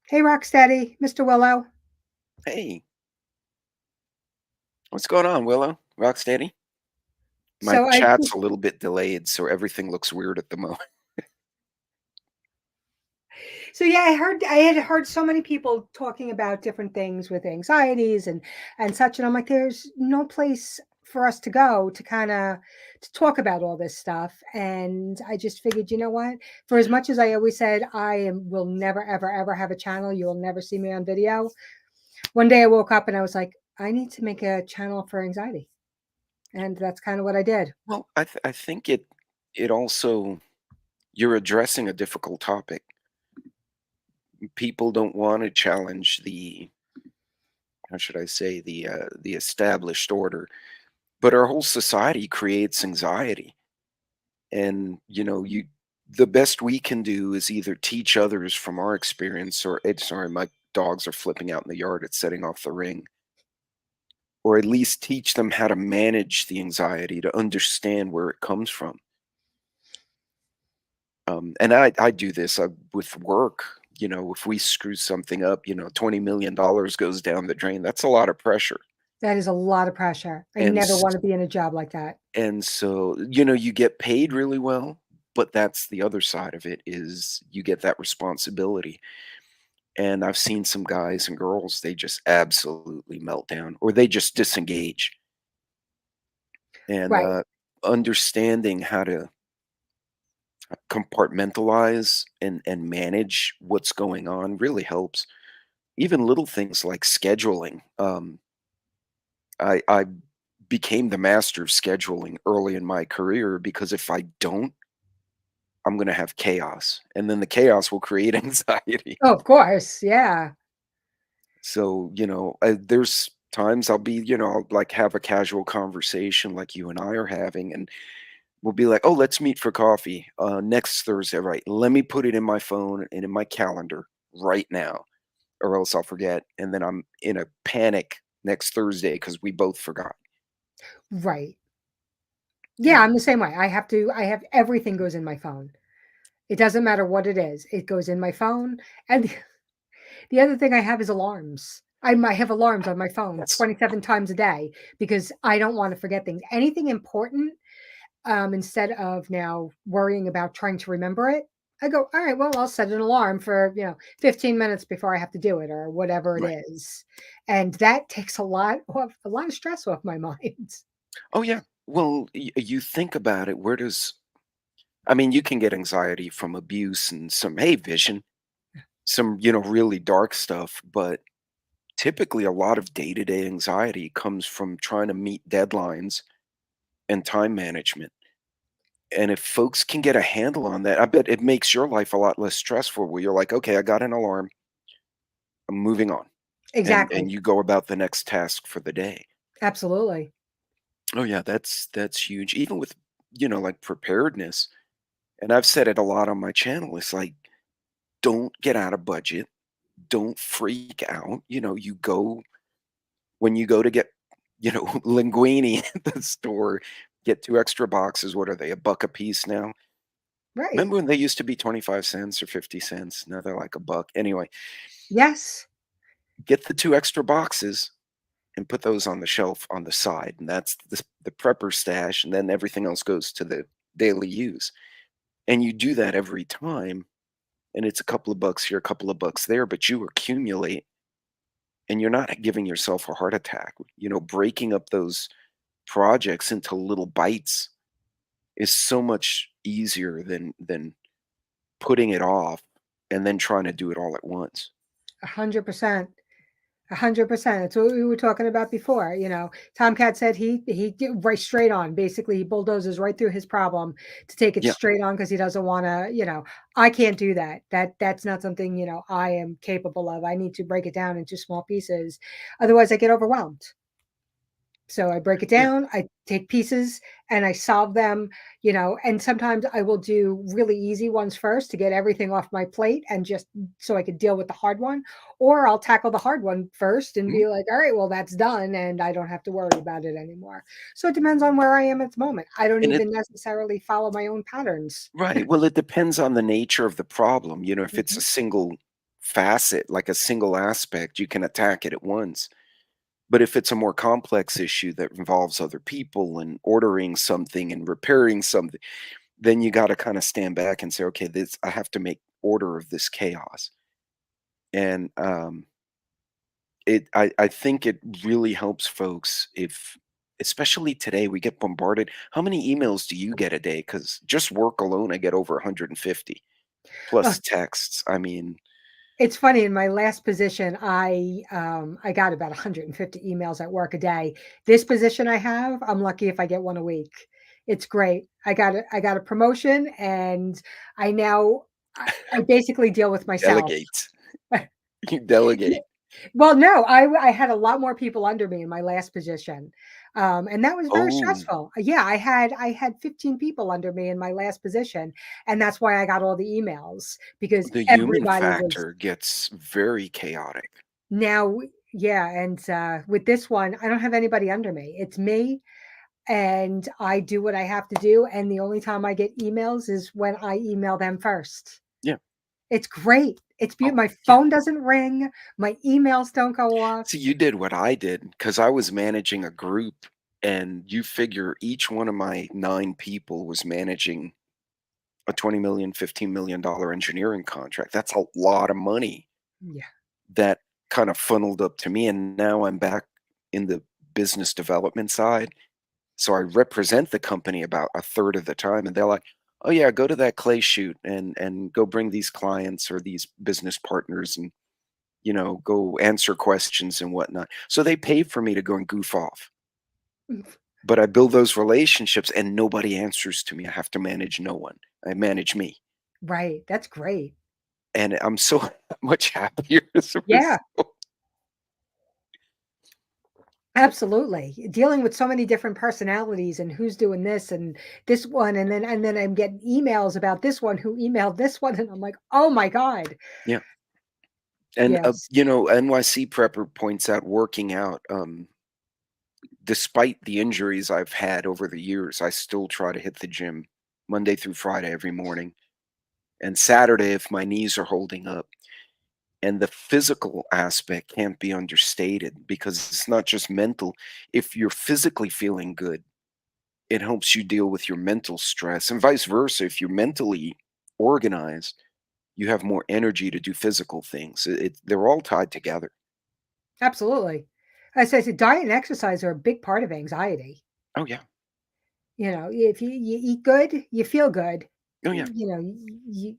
Speaker 1: Hey, Rocksteady, Mr. Willow.
Speaker 4: Hey, what's going on, Willow? Rocksteady? My
Speaker 1: So
Speaker 4: chat's a little bit delayed, so everything looks weird at the moment.
Speaker 1: So yeah, I had heard so many people talking about different things with anxieties and such, and I'm like, there's no place for us to go to kind of to talk about all this stuff. And I just figured, you know what? For as much as I always said will never ever ever have a channel, you will never see me on video. One day I woke up and I was like, I need to make a channel for anxiety, and that's kind of what I did.
Speaker 4: Well, I think it also, you're addressing a difficult topic. People don't want to challenge the, how should I say, the established order, but our whole society creates anxiety, and the best we can do is either teach others from our experience, or sorry, my dogs are flipping out in the yard. It's setting off the ring. Or at least teach them how to manage the anxiety, to understand where it comes from. And I do this with work. If we screw something up, $20 million goes down the drain. That's a lot of pressure.
Speaker 1: That is a lot of pressure. I
Speaker 4: And
Speaker 1: never want to be in a job like that.
Speaker 4: And so, you get paid really well, but that's the other side of it, is you get that responsibility. And I've seen some guys and girls, they just absolutely melt down, or they just disengage. And
Speaker 1: Right.
Speaker 4: understanding how to compartmentalize and manage what's going on really helps. Even little things like scheduling. I became the master of scheduling early in my career, because if I don't, I'm going to have chaos, and then the chaos will create anxiety.
Speaker 1: Oh, of course. Yeah.
Speaker 4: So, there's times I'll be, I'll like have a casual conversation like you and I are having, and we'll be like, oh, let's meet for coffee next Thursday. Right. Let me put it in my phone and in my calendar right now, or else I'll forget. And then I'm in a panic next Thursday because we both forgot.
Speaker 1: Right. Yeah, I'm the same way. I have everything goes in my phone. It doesn't matter what it is. It goes in my phone. And the other thing I have is alarms. I might have alarms on my phone
Speaker 4: Yes.
Speaker 1: 27 times a day because I don't want to forget things. Anything important, instead of now worrying about trying to remember it, I go, all right, well, I'll set an alarm for, 15 minutes before I have to do it or whatever it
Speaker 4: Right.
Speaker 1: is. And that takes a lot of stress off my mind.
Speaker 4: Oh, yeah. Well, you think about it, I mean, you can get anxiety from abuse and some, hey, vision, some, really dark stuff, but typically a lot of day-to-day anxiety comes from trying to meet deadlines and time management. And if folks can get a handle on that, I bet it makes your life a lot less stressful where you're like, okay, I got an alarm, I'm moving on. And
Speaker 1: Exactly.
Speaker 4: you go about the next task for the day.
Speaker 1: Absolutely.
Speaker 4: Oh yeah, that's huge. Even with, like preparedness. And I've said it a lot on my channel. It's like, don't get out of budget. Don't freak out. When you go to get, linguine at the store, get 2 extra boxes. What are they? A buck a piece now?
Speaker 1: Right.
Speaker 4: Remember when they used to be 25 cents or 50 cents? Now they're like a buck. Anyway,
Speaker 1: Yes.
Speaker 4: get the 2 extra boxes and put those on the shelf on the side. And that's the prepper stash. And then everything else goes to the daily use. And you do that every time. And it's a couple of bucks here, a couple of bucks there, but you accumulate and you're not giving yourself a heart attack. Breaking up those projects into little bites is so much easier than putting it off and then trying to do it all at once.
Speaker 1: 100%. 100%. That's what we were talking about before. Tomcat said he did right straight on. Basically, he bulldozes right through his problem to take it
Speaker 4: Yeah.
Speaker 1: straight on because he doesn't want to. I can't do that. That's not something I am capable of. I need to break it down into small pieces, otherwise I get overwhelmed. So I break it
Speaker 4: Yeah.
Speaker 1: down, I take pieces and I solve them, and sometimes I will do really easy ones first to get everything off my plate and just so I could deal with the hard one. Or I'll tackle the hard one first and
Speaker 4: Mhm.
Speaker 1: be like, all right, well, that's done and I don't have to worry about it anymore. So it depends on where I am at the moment. I don't
Speaker 4: And it
Speaker 1: even necessarily follow my own patterns.
Speaker 4: right. Well, it depends on the nature of the problem. If it's a
Speaker 1: Mhm.
Speaker 4: single facet, like a single aspect, you can attack it at once. But if it's a more complex issue that involves other people and ordering something and repairing something, then you got to kind of stand back and say, okay, this I have to make order of this chaos. And I think it really helps folks if, especially today, we get bombarded. How many emails do you get a day? Because just work alone, I get over 150
Speaker 1: Uh,
Speaker 4: plus texts. I mean,
Speaker 1: It's funny, in my last position, I got about 150 emails at work a day. This position I have, I'm lucky if I get one a week. It's great. I got a promotion and I now I basically deal with myself.
Speaker 4: delegate. You delegate.
Speaker 1: Well, no, I had a lot more people under me in my last position, and that was very
Speaker 4: Oh,
Speaker 1: stressful. Yeah, I had 15 people under me in my last position, and that's why I got all the emails because
Speaker 4: the human
Speaker 1: everybody was
Speaker 4: factor gets very chaotic.
Speaker 1: now. Yeah, and with this one, I don't have anybody under me. It's me, and I do what I have to do. And the only time I get emails is when I email them first.
Speaker 4: Yeah.
Speaker 1: It's great. It's
Speaker 4: Oh,
Speaker 1: beautiful. My
Speaker 4: yeah.
Speaker 1: phone doesn't ring. My emails don't go off.
Speaker 4: So you did what I did because I was managing a group, and you figure each one of my 9 people was managing a 20 million, $15 million engineering contract. That's a lot of money
Speaker 1: Yeah.
Speaker 4: that kind of funneled up to me. And now I'm back in the business development side. So I represent the company about a third of the time. And they're like, oh yeah, go to that clay shoot and go bring these clients or these business partners and go answer questions and whatnot. So they pay for me to go and goof off. But I build those relationships and nobody answers to me. I have to manage no one. I manage me.
Speaker 1: Right. That's great.
Speaker 4: And I'm so much happier as a
Speaker 1: Yeah,
Speaker 4: result.
Speaker 1: absolutely. Dealing with so many different personalities and who's doing this and this one and then I'm getting emails about this one who emailed this one and I'm like, "Oh my god."
Speaker 4: Yeah. And,
Speaker 1: Yes.
Speaker 4: NYC Prepper points out working out, despite the injuries I've had over the years, I still try to hit the gym Monday through Friday every morning, and Saturday if my knees are holding up. And the physical aspect can't be understated because it's not just mental. If you're physically feeling good, it helps you deal with your mental stress, and vice versa. If you're mentally organized, you have more energy to do physical things. They're all tied together.
Speaker 1: Absolutely. As I said, diet and exercise are a big part of anxiety.
Speaker 4: Oh yeah.
Speaker 1: You know, if you eat good, you feel good.
Speaker 4: Oh yeah.
Speaker 1: You know,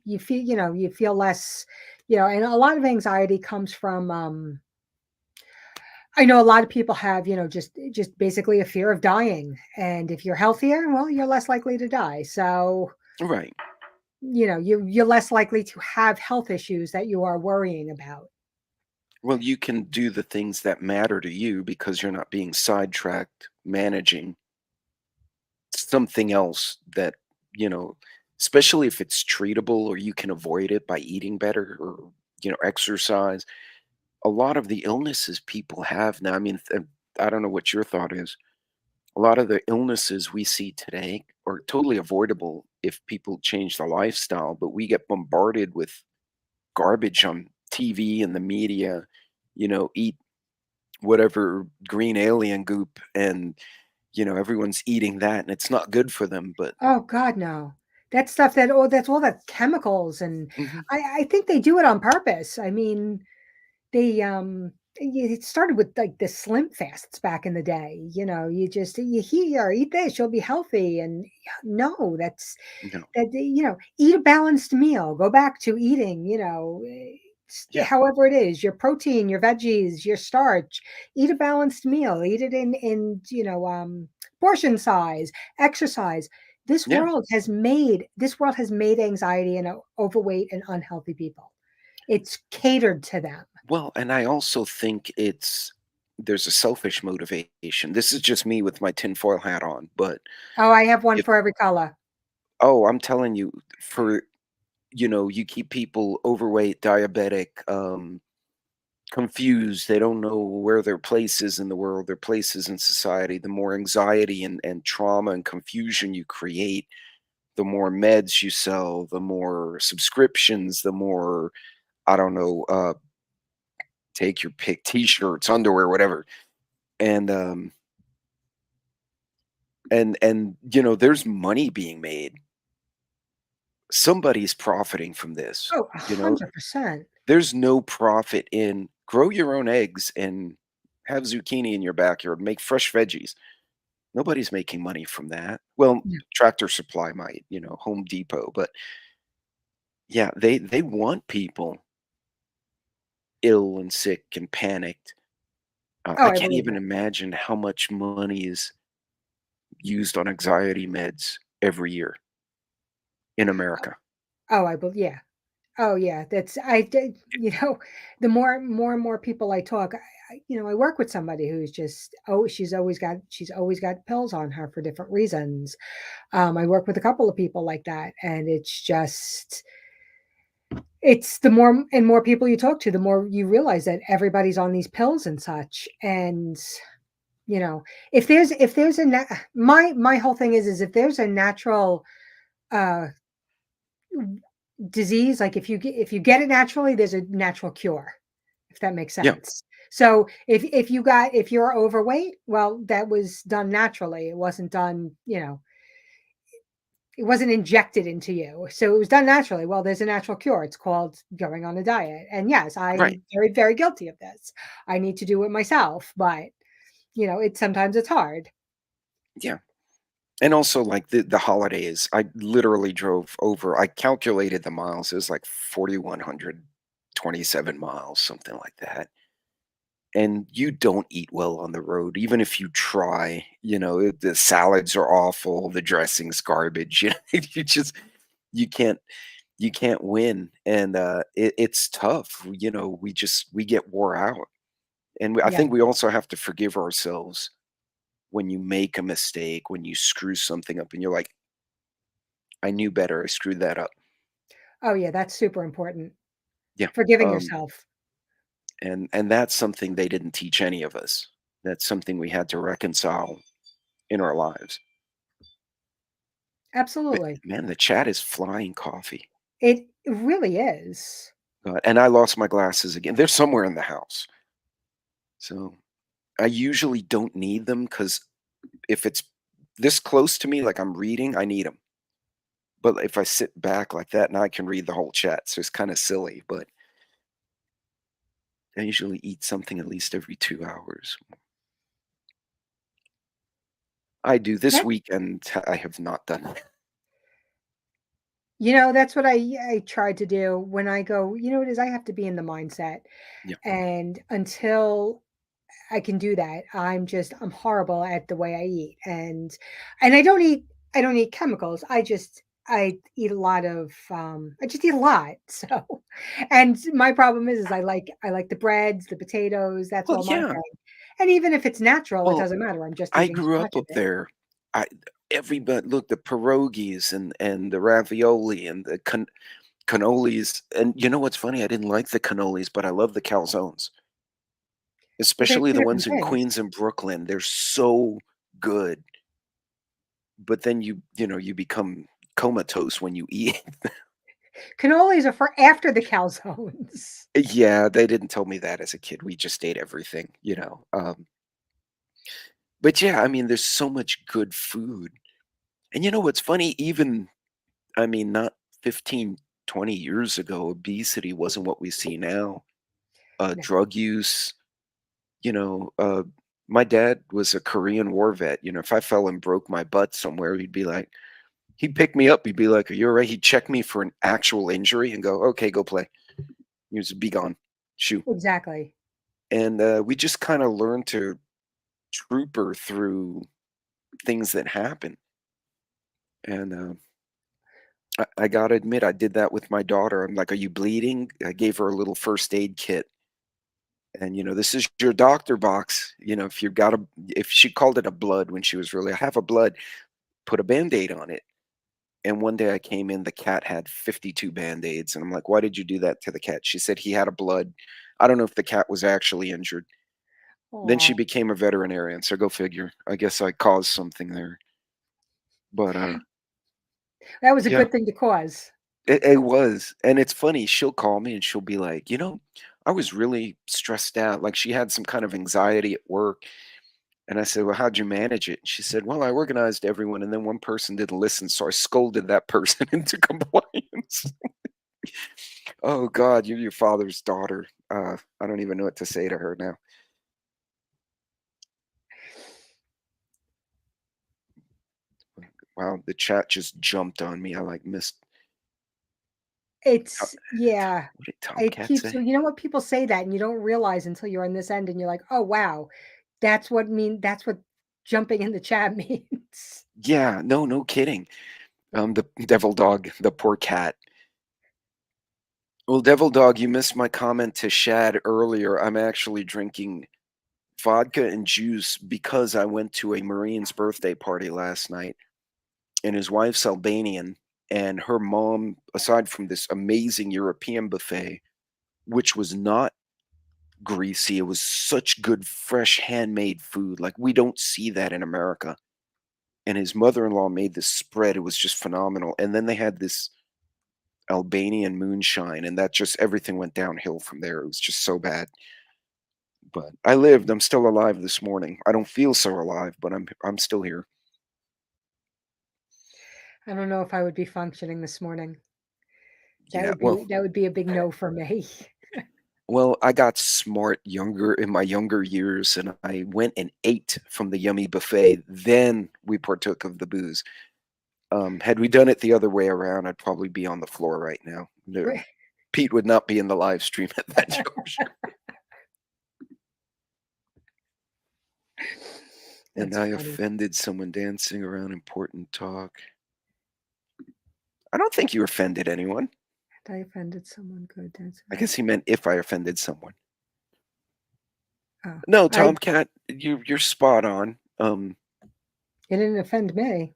Speaker 1: you feel, you feel less, and a lot of anxiety comes from, I know a lot of people have, just basically a fear of dying. And if you're healthier, well, you're less likely to die. So,
Speaker 4: Right.
Speaker 1: you're less likely to have health issues that you are worrying about.
Speaker 4: Well, you can do the things that matter to you because you're not being sidetracked managing something else that, you know, especially if it's treatable or you can avoid it by eating better or, exercise. A lot of the illnesses people have now, I mean, I don't know what your thought is. A lot of the illnesses we see today are totally avoidable if people change their lifestyle, but we get bombarded with garbage on TV and the media, eat whatever green alien goop, and everyone's eating that and it's not good for them, but
Speaker 1: Oh God, no. That's all the chemicals, and
Speaker 4: Mhm.
Speaker 1: I think they do it on purpose. I mean, it started with like the slim fasts back in the day. You just you here, eat this, you'll be healthy. And no,
Speaker 4: No.
Speaker 1: eat a balanced meal. Go back to eating,
Speaker 4: Yeah.
Speaker 1: however it is, your protein, your veggies, your starch. Eat a balanced meal. Eat it in portion size. Exercise.
Speaker 4: Yeah.
Speaker 1: This world has made anxiety and overweight and unhealthy people. It's catered to them.
Speaker 4: Well, and I also think there's a selfish motivation. This is just me with my tinfoil hat on, but
Speaker 1: Oh, I have one
Speaker 4: if
Speaker 1: for every color.
Speaker 4: oh, I'm telling you, for you keep people overweight, diabetic, confused. They don't know where their place is in the world, their place is in society. The more anxiety and trauma and confusion you create, the more meds you sell, the more subscriptions, the more, I don't know, take your pick, t-shirts, underwear, whatever. And there's money being made. Somebody's profiting from this.
Speaker 1: Oh,
Speaker 4: You know,
Speaker 1: 100%.
Speaker 4: there's no profit in grow your own eggs and have zucchini in your backyard, make fresh veggies. Nobody's making money from that. Well,
Speaker 1: Yeah.
Speaker 4: Tractor Supply might, Home Depot, but yeah, they want people ill and sick and panicked.
Speaker 1: Oh,
Speaker 4: I
Speaker 1: I
Speaker 4: can't
Speaker 1: believe
Speaker 4: even
Speaker 1: it.
Speaker 4: imagine how much money is used on anxiety meds every year in America.
Speaker 1: Oh, I believe. Yeah. Oh, yeah. That's I did. The more and more people I talk, I work with somebody who's just, she's always got pills on her for different reasons. I work with a couple of people like that, and it's the more and more people you talk to, the more you realize that everybody's on these pills and such. And you know, if there's my whole thing is if there's a natural uh disease, like if you get it naturally, there's a natural cure, if that makes
Speaker 4: Yeah,
Speaker 1: sense. So if you're overweight, well, that was done naturally. It wasn't done, it wasn't injected into you. So it was done naturally. Well, there's a natural cure. It's called going on a diet. And yes,
Speaker 4: right.
Speaker 1: I'm very, very guilty of this. I need to do it myself, but sometimes it's hard.
Speaker 4: Yeah. And also like the holidays, I literally drove over. I calculated the miles. It was like 4,127 miles, something like that. And you don't eat well on the road, even if you try. The salads are awful, the dressing's garbage. You can't you can't win, and it's tough. We get wore out, and I
Speaker 1: Yeah.
Speaker 4: think we also have to forgive ourselves when you make a mistake, when you screw something up, and you're like, I knew better. I screwed that up.
Speaker 1: Oh, yeah. That's super important.
Speaker 4: Yeah.
Speaker 1: Forgiving
Speaker 4: Um,
Speaker 1: yourself.
Speaker 4: and that's something they didn't teach any of us. That's something we had to reconcile in our lives. But
Speaker 1: Absolutely.
Speaker 4: man, the chat is flying coffee.
Speaker 1: It really is.
Speaker 4: And I lost my glasses again. They're somewhere in the house. So I usually don't need them because if it's this close to me, like I'm reading, I need them. But if I sit back like that, now I can read the whole chat. So it's kind of silly, but I usually eat something at least every 2 hours. I do. This
Speaker 1: That
Speaker 4: weekend, I have not done it.
Speaker 1: that's what I tried to do when I go, what it is, I have to be in the mindset.
Speaker 4: Yeah.
Speaker 1: And until I can do that, I'm horrible at the way I eat. And I don't eat chemicals. I eat a lot of I just eat a lot. So and my problem is I like the breads, the potatoes, that's
Speaker 4: Well,
Speaker 1: all my
Speaker 4: yeah.
Speaker 1: thing. And even if it's natural, it
Speaker 4: Well,
Speaker 1: doesn't matter. I'm just
Speaker 4: I
Speaker 1: eating too
Speaker 4: grew
Speaker 1: much
Speaker 4: up
Speaker 1: of
Speaker 4: up
Speaker 1: it.
Speaker 4: there. I everybody look the pierogies and the ravioli and the cannolis. And you know what's funny? I didn't like the cannolis, but I love the calzones,
Speaker 1: Well, they're
Speaker 4: especially
Speaker 1: two
Speaker 4: the
Speaker 1: different
Speaker 4: ones in
Speaker 1: things.
Speaker 4: Queens and Brooklyn. They're so good. But then you become comatose when you eat.
Speaker 1: Cannolis are for after the calzones.
Speaker 4: Yeah, they didn't tell me that as a kid. We just ate everything. But yeah, I mean, there's so much good food. And you know what's funny? Even, I mean, not 15, 20 years ago, obesity wasn't what we see now.
Speaker 1: No.
Speaker 4: Drug use, you know, uh, my dad was a Korean War vet. If I fell and broke my butt somewhere, he'd pick me up. He'd be like, "Are you all right?" He'd check me for an actual injury and go, "Okay, go play." He was be gone, shoo.
Speaker 1: Exactly.
Speaker 4: And we just kind of learned to trooper through things that happen. And I gotta admit, I did that with my daughter. I'm like, "Are you bleeding?" I gave her a little first aid kit, and this is your doctor box. If she called it a blood when she was really, I have a blood, put a band-aid on it. And one day I came in, the cat had 52 band-aids, and I'm like, "Why did you do that to the cat?" She said he had a blood. I don't know if the cat was actually injured. Then she
Speaker 1: Oh,
Speaker 4: became a veterinarian, so go figure. I guess I caused something there. But
Speaker 1: that was a
Speaker 4: yeah,
Speaker 1: good thing to cause.
Speaker 4: it was. And it's funny, she'll call me and she'll be like, I was really stressed out. Like she had some kind of anxiety at work. And I said, "Well, how'd you manage it?" And she said, "Well, I organized everyone, and then one person didn't listen, so I scolded that person into compliance." Oh God, you're your father's daughter. I don't even know what to say to her now. Wow, the chat just jumped on me. I like missed.
Speaker 1: Yeah.
Speaker 4: What did
Speaker 1: It
Speaker 4: Tomcat
Speaker 1: keeps
Speaker 4: say?
Speaker 1: you know what, people say that and you don't realize until you're on this end and you're like, "Oh, wow. That's what jumping in the chat means."
Speaker 4: Yeah, no, no kidding. The devil dog, the poor cat. Well, devil dog, you missed my comment to Shad earlier. I'm actually drinking vodka and juice because I went to a Marine's birthday party last night, and his wife's Albanian, and her mom, aside from this amazing European buffet, which was not greasy, it was such good, fresh, handmade food. Like we don't see that in America. And his mother-in-law made this spread. It was just phenomenal. And then they had this Albanian moonshine, and that just everything went downhill from there. It was just so bad. But I lived. I'm still alive this morning. I don't feel so alive, but I'm still here.
Speaker 1: I don't know if I would be functioning this morning. That
Speaker 4: Yeah.
Speaker 1: would be that would be a big no for me.
Speaker 4: Well, I got smart younger in my younger years, and I went and ate from the yummy buffet. Then we partook of the booze. Had we done it the other way around, I'd probably be on the floor right now. Pete would not be in the live stream at that juncture. And
Speaker 1: That's
Speaker 4: I
Speaker 1: funny.
Speaker 4: offended someone dancing around important talk. I don't think you offended anyone.
Speaker 1: Had I offended someone? Good.
Speaker 4: I guess he meant if I offended someone.
Speaker 1: Oh,
Speaker 4: No,
Speaker 1: I
Speaker 4: Tomcat, you're spot on.
Speaker 1: it didn't offend me.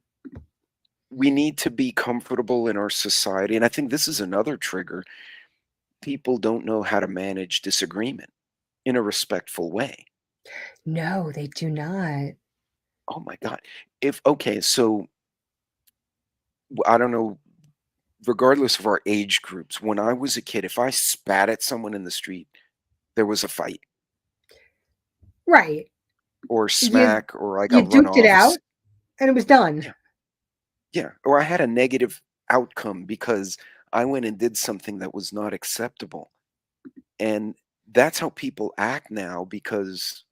Speaker 4: We need to be comfortable in our society, and I think this is another trigger. People don't know how to manage disagreement in a respectful way.
Speaker 1: No, they do not.
Speaker 4: Oh my God. If okay, so I don't know, regardless of our age groups, when I was a kid, if I spat at someone in the street, there was a fight
Speaker 1: Right.
Speaker 4: or
Speaker 1: You
Speaker 4: smack or I
Speaker 1: you
Speaker 4: got run
Speaker 1: duked it
Speaker 4: off.
Speaker 1: out. and it was done.
Speaker 4: Yeah. Yeah, or I had a negative outcome because I went and did something that was not acceptable. And that's how people act now because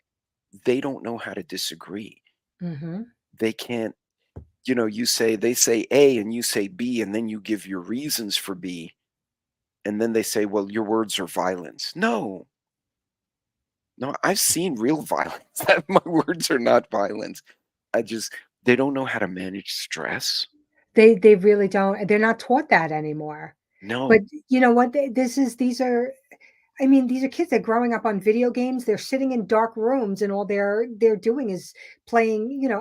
Speaker 4: they don't know how to disagree.
Speaker 1: Hmm.
Speaker 4: They can't, they say A and you say B, and then you give your reasons for B. And then they say, well, your words are violence. No, no, I've seen real violence. My words are not violence. They don't know how to manage stress.
Speaker 1: They really don't. They're not taught that anymore.
Speaker 4: No.
Speaker 1: But you know what? These are. I mean, these are kids that are growing up on video games. They're sitting in dark rooms, and all they're doing is playing. And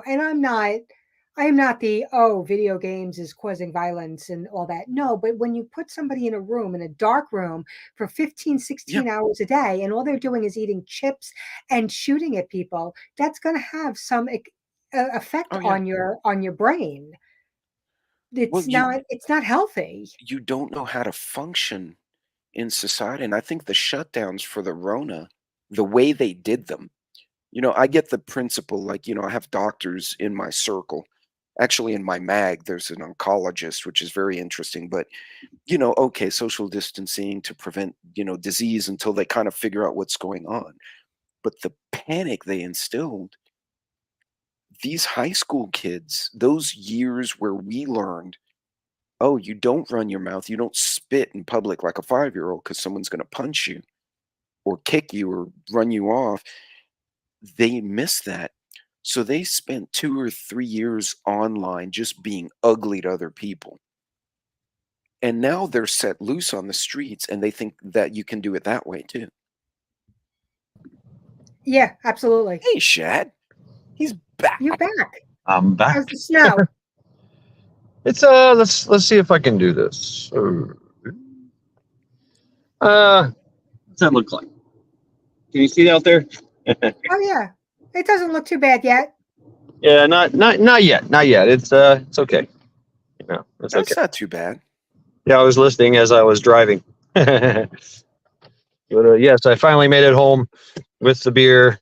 Speaker 1: I am not the video games is causing violence and all that. No, but when you put somebody in a room, in a dark room for 15, 16 hours a day, and all they're doing is eating chips and shooting at people, that's going to have some effect
Speaker 4: Oh, yeah.
Speaker 1: on your brain.
Speaker 4: Well,
Speaker 1: It's not healthy.
Speaker 4: you don't know how to function in society. And I think the shutdowns for the Rona, the way they did them, I get the principle, like, I have doctors in my circle. Actually, in my mag, there's an oncologist, which is very interesting. But, okay, social distancing to prevent, disease until they kind of figure out what's going on. But the panic they instilled, these high school kids, those years where we learned, oh, you don't run your mouth, you don't spit in public like a 5-year-old because someone's going to punch you or kick you or run you off. They missed that. So they spent 2 or 3 years online just being ugly to other people. And now they're set loose on the streets and they think that you can do it that way too.
Speaker 1: Yeah, absolutely.
Speaker 4: Hey, Shad. He's back.
Speaker 1: You're back.
Speaker 5: I'm back.
Speaker 1: How's the snow?
Speaker 5: It's let's see if I can do this. What's that look like? Can you see it out there?
Speaker 1: Oh yeah, it doesn't look too bad yet.
Speaker 5: Yeah, not yet. Not yet. It's okay. It's
Speaker 4: That's
Speaker 5: okay.
Speaker 4: not too bad.
Speaker 5: Yeah, I was listening as I was driving. But yes, I finally made it home with the beer.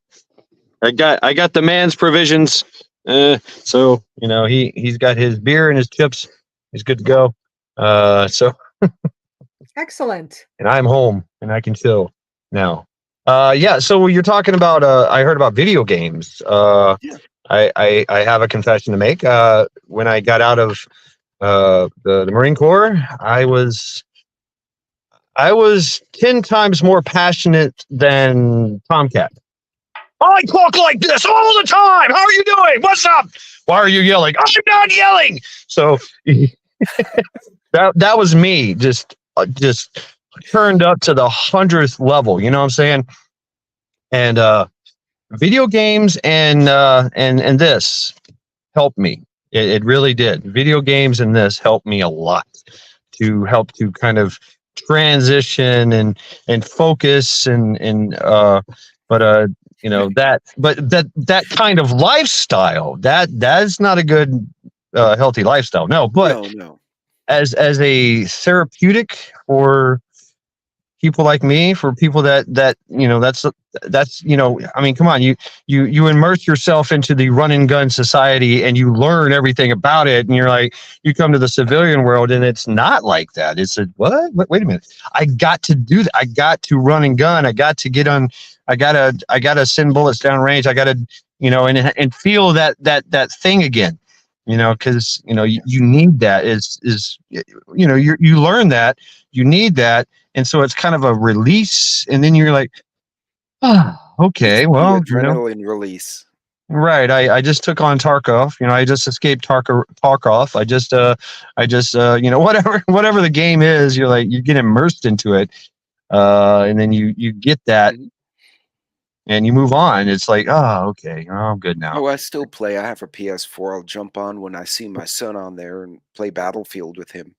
Speaker 5: I got the man's provisions. So he's got his beer and his chips. He's good to go. So
Speaker 1: Excellent.
Speaker 5: and I'm home and I can chill now. Yeah. So you're talking about. I heard about video games.
Speaker 4: Yeah.
Speaker 5: I have a confession to make. When I got out of the Marine Corps, I was 10 times more passionate than Tomcat. I talk like this all the time. How are you doing? What's up? Why are you yelling? I'm not yelling. So that was me, just turned up to the 100th level. You know what I'm saying? And video games and this helped me. It really did. Video games and this helped me a lot to help to kind of transition and focus that kind of lifestyle that's not a good healthy lifestyle. No, but
Speaker 4: No.
Speaker 5: as a therapeutic for people like me, for people that that's I mean, come on, you immerse yourself into the run and gun society and you learn everything about it, and you're like, you come to the civilian world and it's not like that. It's a what? Wait a minute. I got to do that. I got to run and gun. I got to get on. I gotta send bullets down range. I gotta, and feel that thing again, because you need that. You learn that, you need that, and so it's kind of a release, and then you're like, okay, well,
Speaker 4: adrenaline release.
Speaker 5: Right. I just took on Tarkov. I just escaped Tarkov. I just whatever the game is, you're like, you get immersed into it, and then you get that. And you move on. It's like, okay, I'm good now.
Speaker 4: Oh, I still play. I have a PS4. I'll jump on when I see my son on there and play Battlefield with him.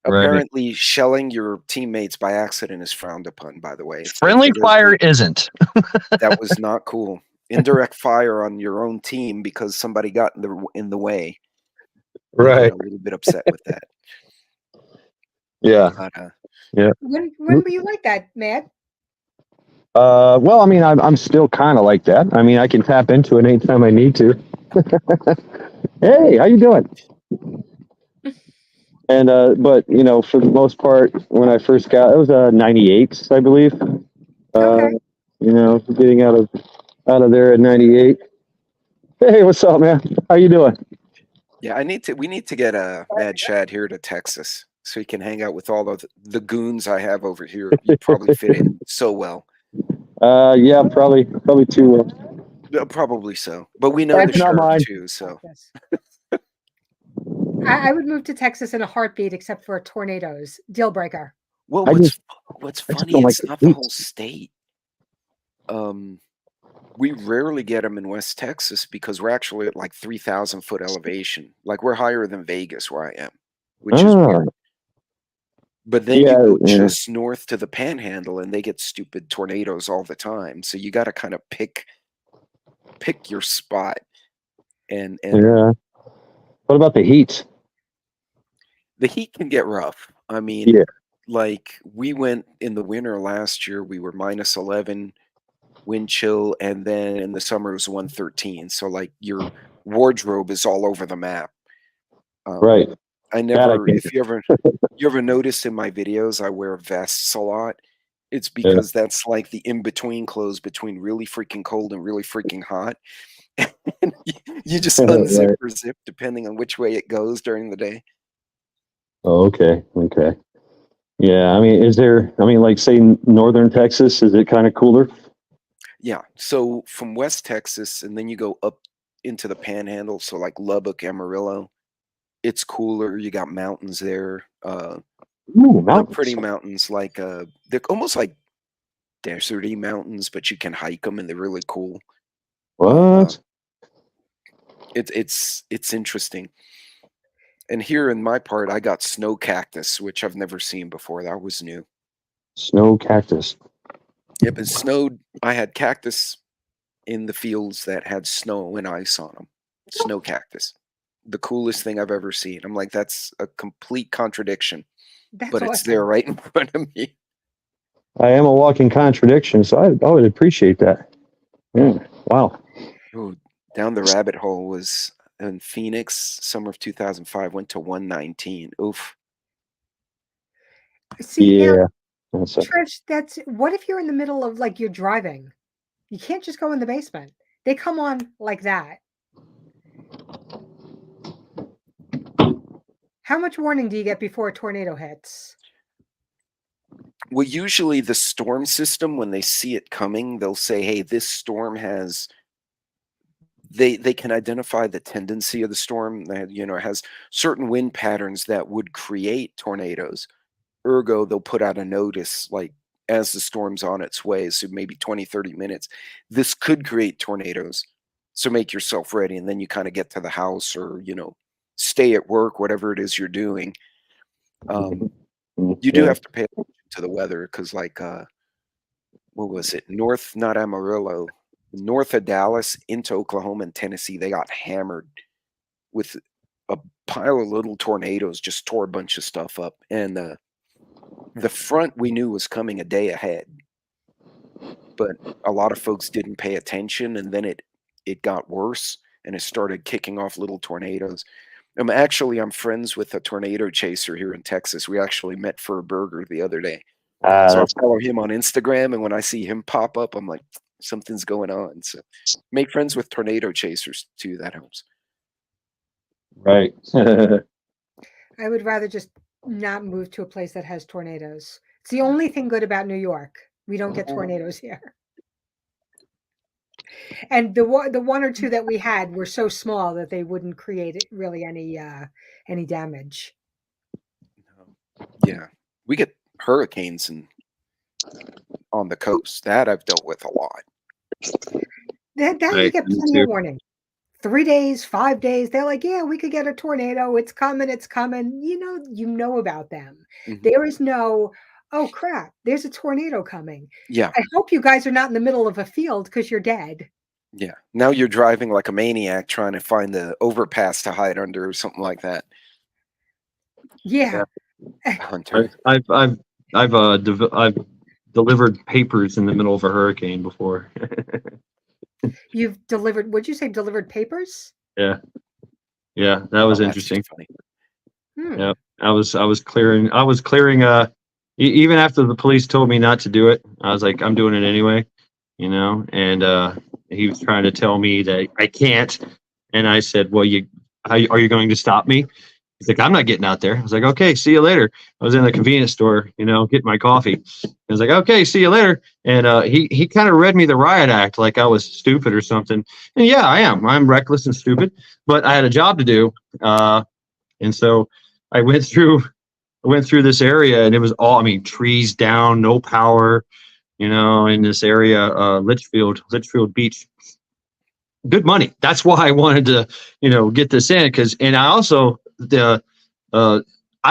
Speaker 5: Right.
Speaker 4: Apparently, shelling your teammates by accident is frowned upon, by the way.
Speaker 5: Friendly fire isn't.
Speaker 4: That was not cool. Indirect fire on your own team because somebody got in the way.
Speaker 5: Right.
Speaker 4: I'm a little bit upset with that.
Speaker 5: Yeah.
Speaker 1: Yeah. When were you like that, Matt?
Speaker 5: Well, I mean, I'm still kind of like that. I mean, I can tap into it anytime I need to.
Speaker 6: Hey, how you doing? And but you know, for the most part, when I first got, it was a '98, I believe.
Speaker 1: Okay.
Speaker 6: You know, getting out of there at '98. Hey, what's up, man? How you doing?
Speaker 4: Yeah, we need to get Mad Chad here to Texas so he can hang out with all of the goons I have over here. You'd probably fit in so well.
Speaker 6: Yeah, probably too.
Speaker 4: Probably so. But we know the
Speaker 6: That's not
Speaker 4: sheriff
Speaker 6: mine.
Speaker 4: too, so
Speaker 1: Yes. I would move to Texas in a heartbeat, except for tornadoes. Deal breaker.
Speaker 4: well
Speaker 6: I just
Speaker 4: what's
Speaker 6: I just
Speaker 4: funny,
Speaker 6: don't like
Speaker 4: it's
Speaker 6: the
Speaker 4: not the
Speaker 6: heat.
Speaker 4: whole state. We rarely get them in West Texas because we're actually at like 3,000 foot elevation. Like we're higher than Vegas where I am, which is
Speaker 6: Ah,
Speaker 4: weird. But then you
Speaker 6: yeah,
Speaker 4: go
Speaker 6: yeah.
Speaker 4: just north to the Panhandle and they get stupid tornadoes all the time. So you got to kind of pick your spot. And
Speaker 6: Yeah. What about the heat?
Speaker 4: the heat can get rough. I
Speaker 6: Yeah.
Speaker 4: mean, like we went in the winter last year, we were -11 wind chill, and then in the summer it was 113. So like your wardrobe is all over the map.
Speaker 6: Right.
Speaker 4: I
Speaker 6: That I
Speaker 4: never,
Speaker 6: can.
Speaker 4: if you ever notice in my videos, I wear vests a lot. It's
Speaker 6: Yeah.
Speaker 4: because that's like the in between clothes between really freaking cold and really freaking hot. And you just unzip
Speaker 6: Right.
Speaker 4: or zip depending on which way it goes during the day.
Speaker 6: Oh, okay. Okay. Yeah. I mean, like, say, northern Texas, is it kind of cooler?
Speaker 4: Yeah. So from West Texas, and then you go up into the Panhandle, so like Lubbock, Amarillo, it's cooler. You got mountains there.
Speaker 6: Ooh,
Speaker 4: They're pretty
Speaker 6: mountains.
Speaker 4: mountains, like they're almost like deserty mountains, but you can hike them and they're really cool.
Speaker 6: What?
Speaker 4: It's interesting. And here in my part, I got snow cactus, which I've never seen before. That was new.
Speaker 6: Snow cactus.
Speaker 4: Yep, it snowed. I had cactus in the fields that had snow and ice on them. Snow cactus. The coolest thing I've ever seen. I'm like, that's a complete contradiction,
Speaker 1: That's
Speaker 4: but it's there
Speaker 1: awesome.
Speaker 4: right in front of me.
Speaker 6: I am a walking contradiction, so I would appreciate that. Yeah. Wow.
Speaker 4: Ooh, down the rabbit hole was in Phoenix, summer of 2005, went to 119. Oof.
Speaker 1: See, now,
Speaker 6: Yeah. That's
Speaker 1: Trish, that's what if you're in the middle of like you're driving? You can't just go in the basement. They come on like that. How much warning do you get before a tornado hits?
Speaker 4: Well, usually the storm system, when they see it coming, they'll say, hey, this storm has they can identify the tendency of the storm that has certain wind patterns that would create tornadoes. Ergo, they'll put out a notice like as the storm's on its way, so maybe 20-30 minutes, this could create tornadoes, so make yourself ready. And then you kind of get to the house or stay at work, whatever it is you're doing. You do
Speaker 6: yeah.
Speaker 4: have to pay attention to the weather because like what was it, not Amarillo, north of Dallas into Oklahoma and Tennessee, they got hammered with a pile of little tornadoes, just tore a bunch of stuff up. And the front we knew was coming a day ahead, but a lot of folks didn't pay attention, and then it got worse and it started kicking off little tornadoes. I'm friends with a tornado chaser here in Texas. We actually met for a burger the other day. So I
Speaker 6: That's
Speaker 4: follow him on Instagram, and when I see him pop up, I'm like, something's going on. So make friends with tornado chasers too. That helps.
Speaker 6: right.
Speaker 1: I would rather just not move to a place that has tornadoes. It's the only thing good about New York. We don't get tornadoes here. And the one or two that we had were so small that they wouldn't create really any damage.
Speaker 4: Yeah, we get hurricanes on the coast. That I've dealt with a lot.
Speaker 1: That you
Speaker 5: Right,
Speaker 1: get
Speaker 5: me
Speaker 1: plenty
Speaker 5: too.
Speaker 1: of warning. 3 days, 5 days. They're like, yeah, we could get a tornado. It's coming. It's coming. You know about them.
Speaker 4: Mhm.
Speaker 1: There is no, oh crap, there's a tornado coming.
Speaker 4: Yeah,
Speaker 1: I hope you guys are not in the middle of a field because you're dead.
Speaker 4: yeah. Now you're driving like a maniac trying to find the overpass to hide under or something like that.
Speaker 1: Yeah.
Speaker 4: Hunter.
Speaker 5: I've delivered papers in the middle of a hurricane before.
Speaker 1: You've delivered, would you say delivered papers?
Speaker 6: Yeah. Yeah, that was
Speaker 4: Oh, that's
Speaker 6: interesting.
Speaker 4: funny.
Speaker 1: Hmm.
Speaker 6: Yeah, I was clearing. Even after the police told me not to do it, I was like, I'm doing it anyway, you know. And he was trying to tell me that I can't, and I said, well, are you going to stop me? He's like, I'm not getting out there. I was like, okay, see you later. I was in the convenience store, you know, getting my coffee. I was like, okay, see you later. And he kind of read me the riot act like I was stupid or something. And yeah, I am. I'm reckless and stupid, but I had a job to do. And so I went through this area, and it was all, I mean, trees down, no power, you know, in this area, Litchfield Beach. Good money. That's why I wanted to, you know, get this in, and I also, I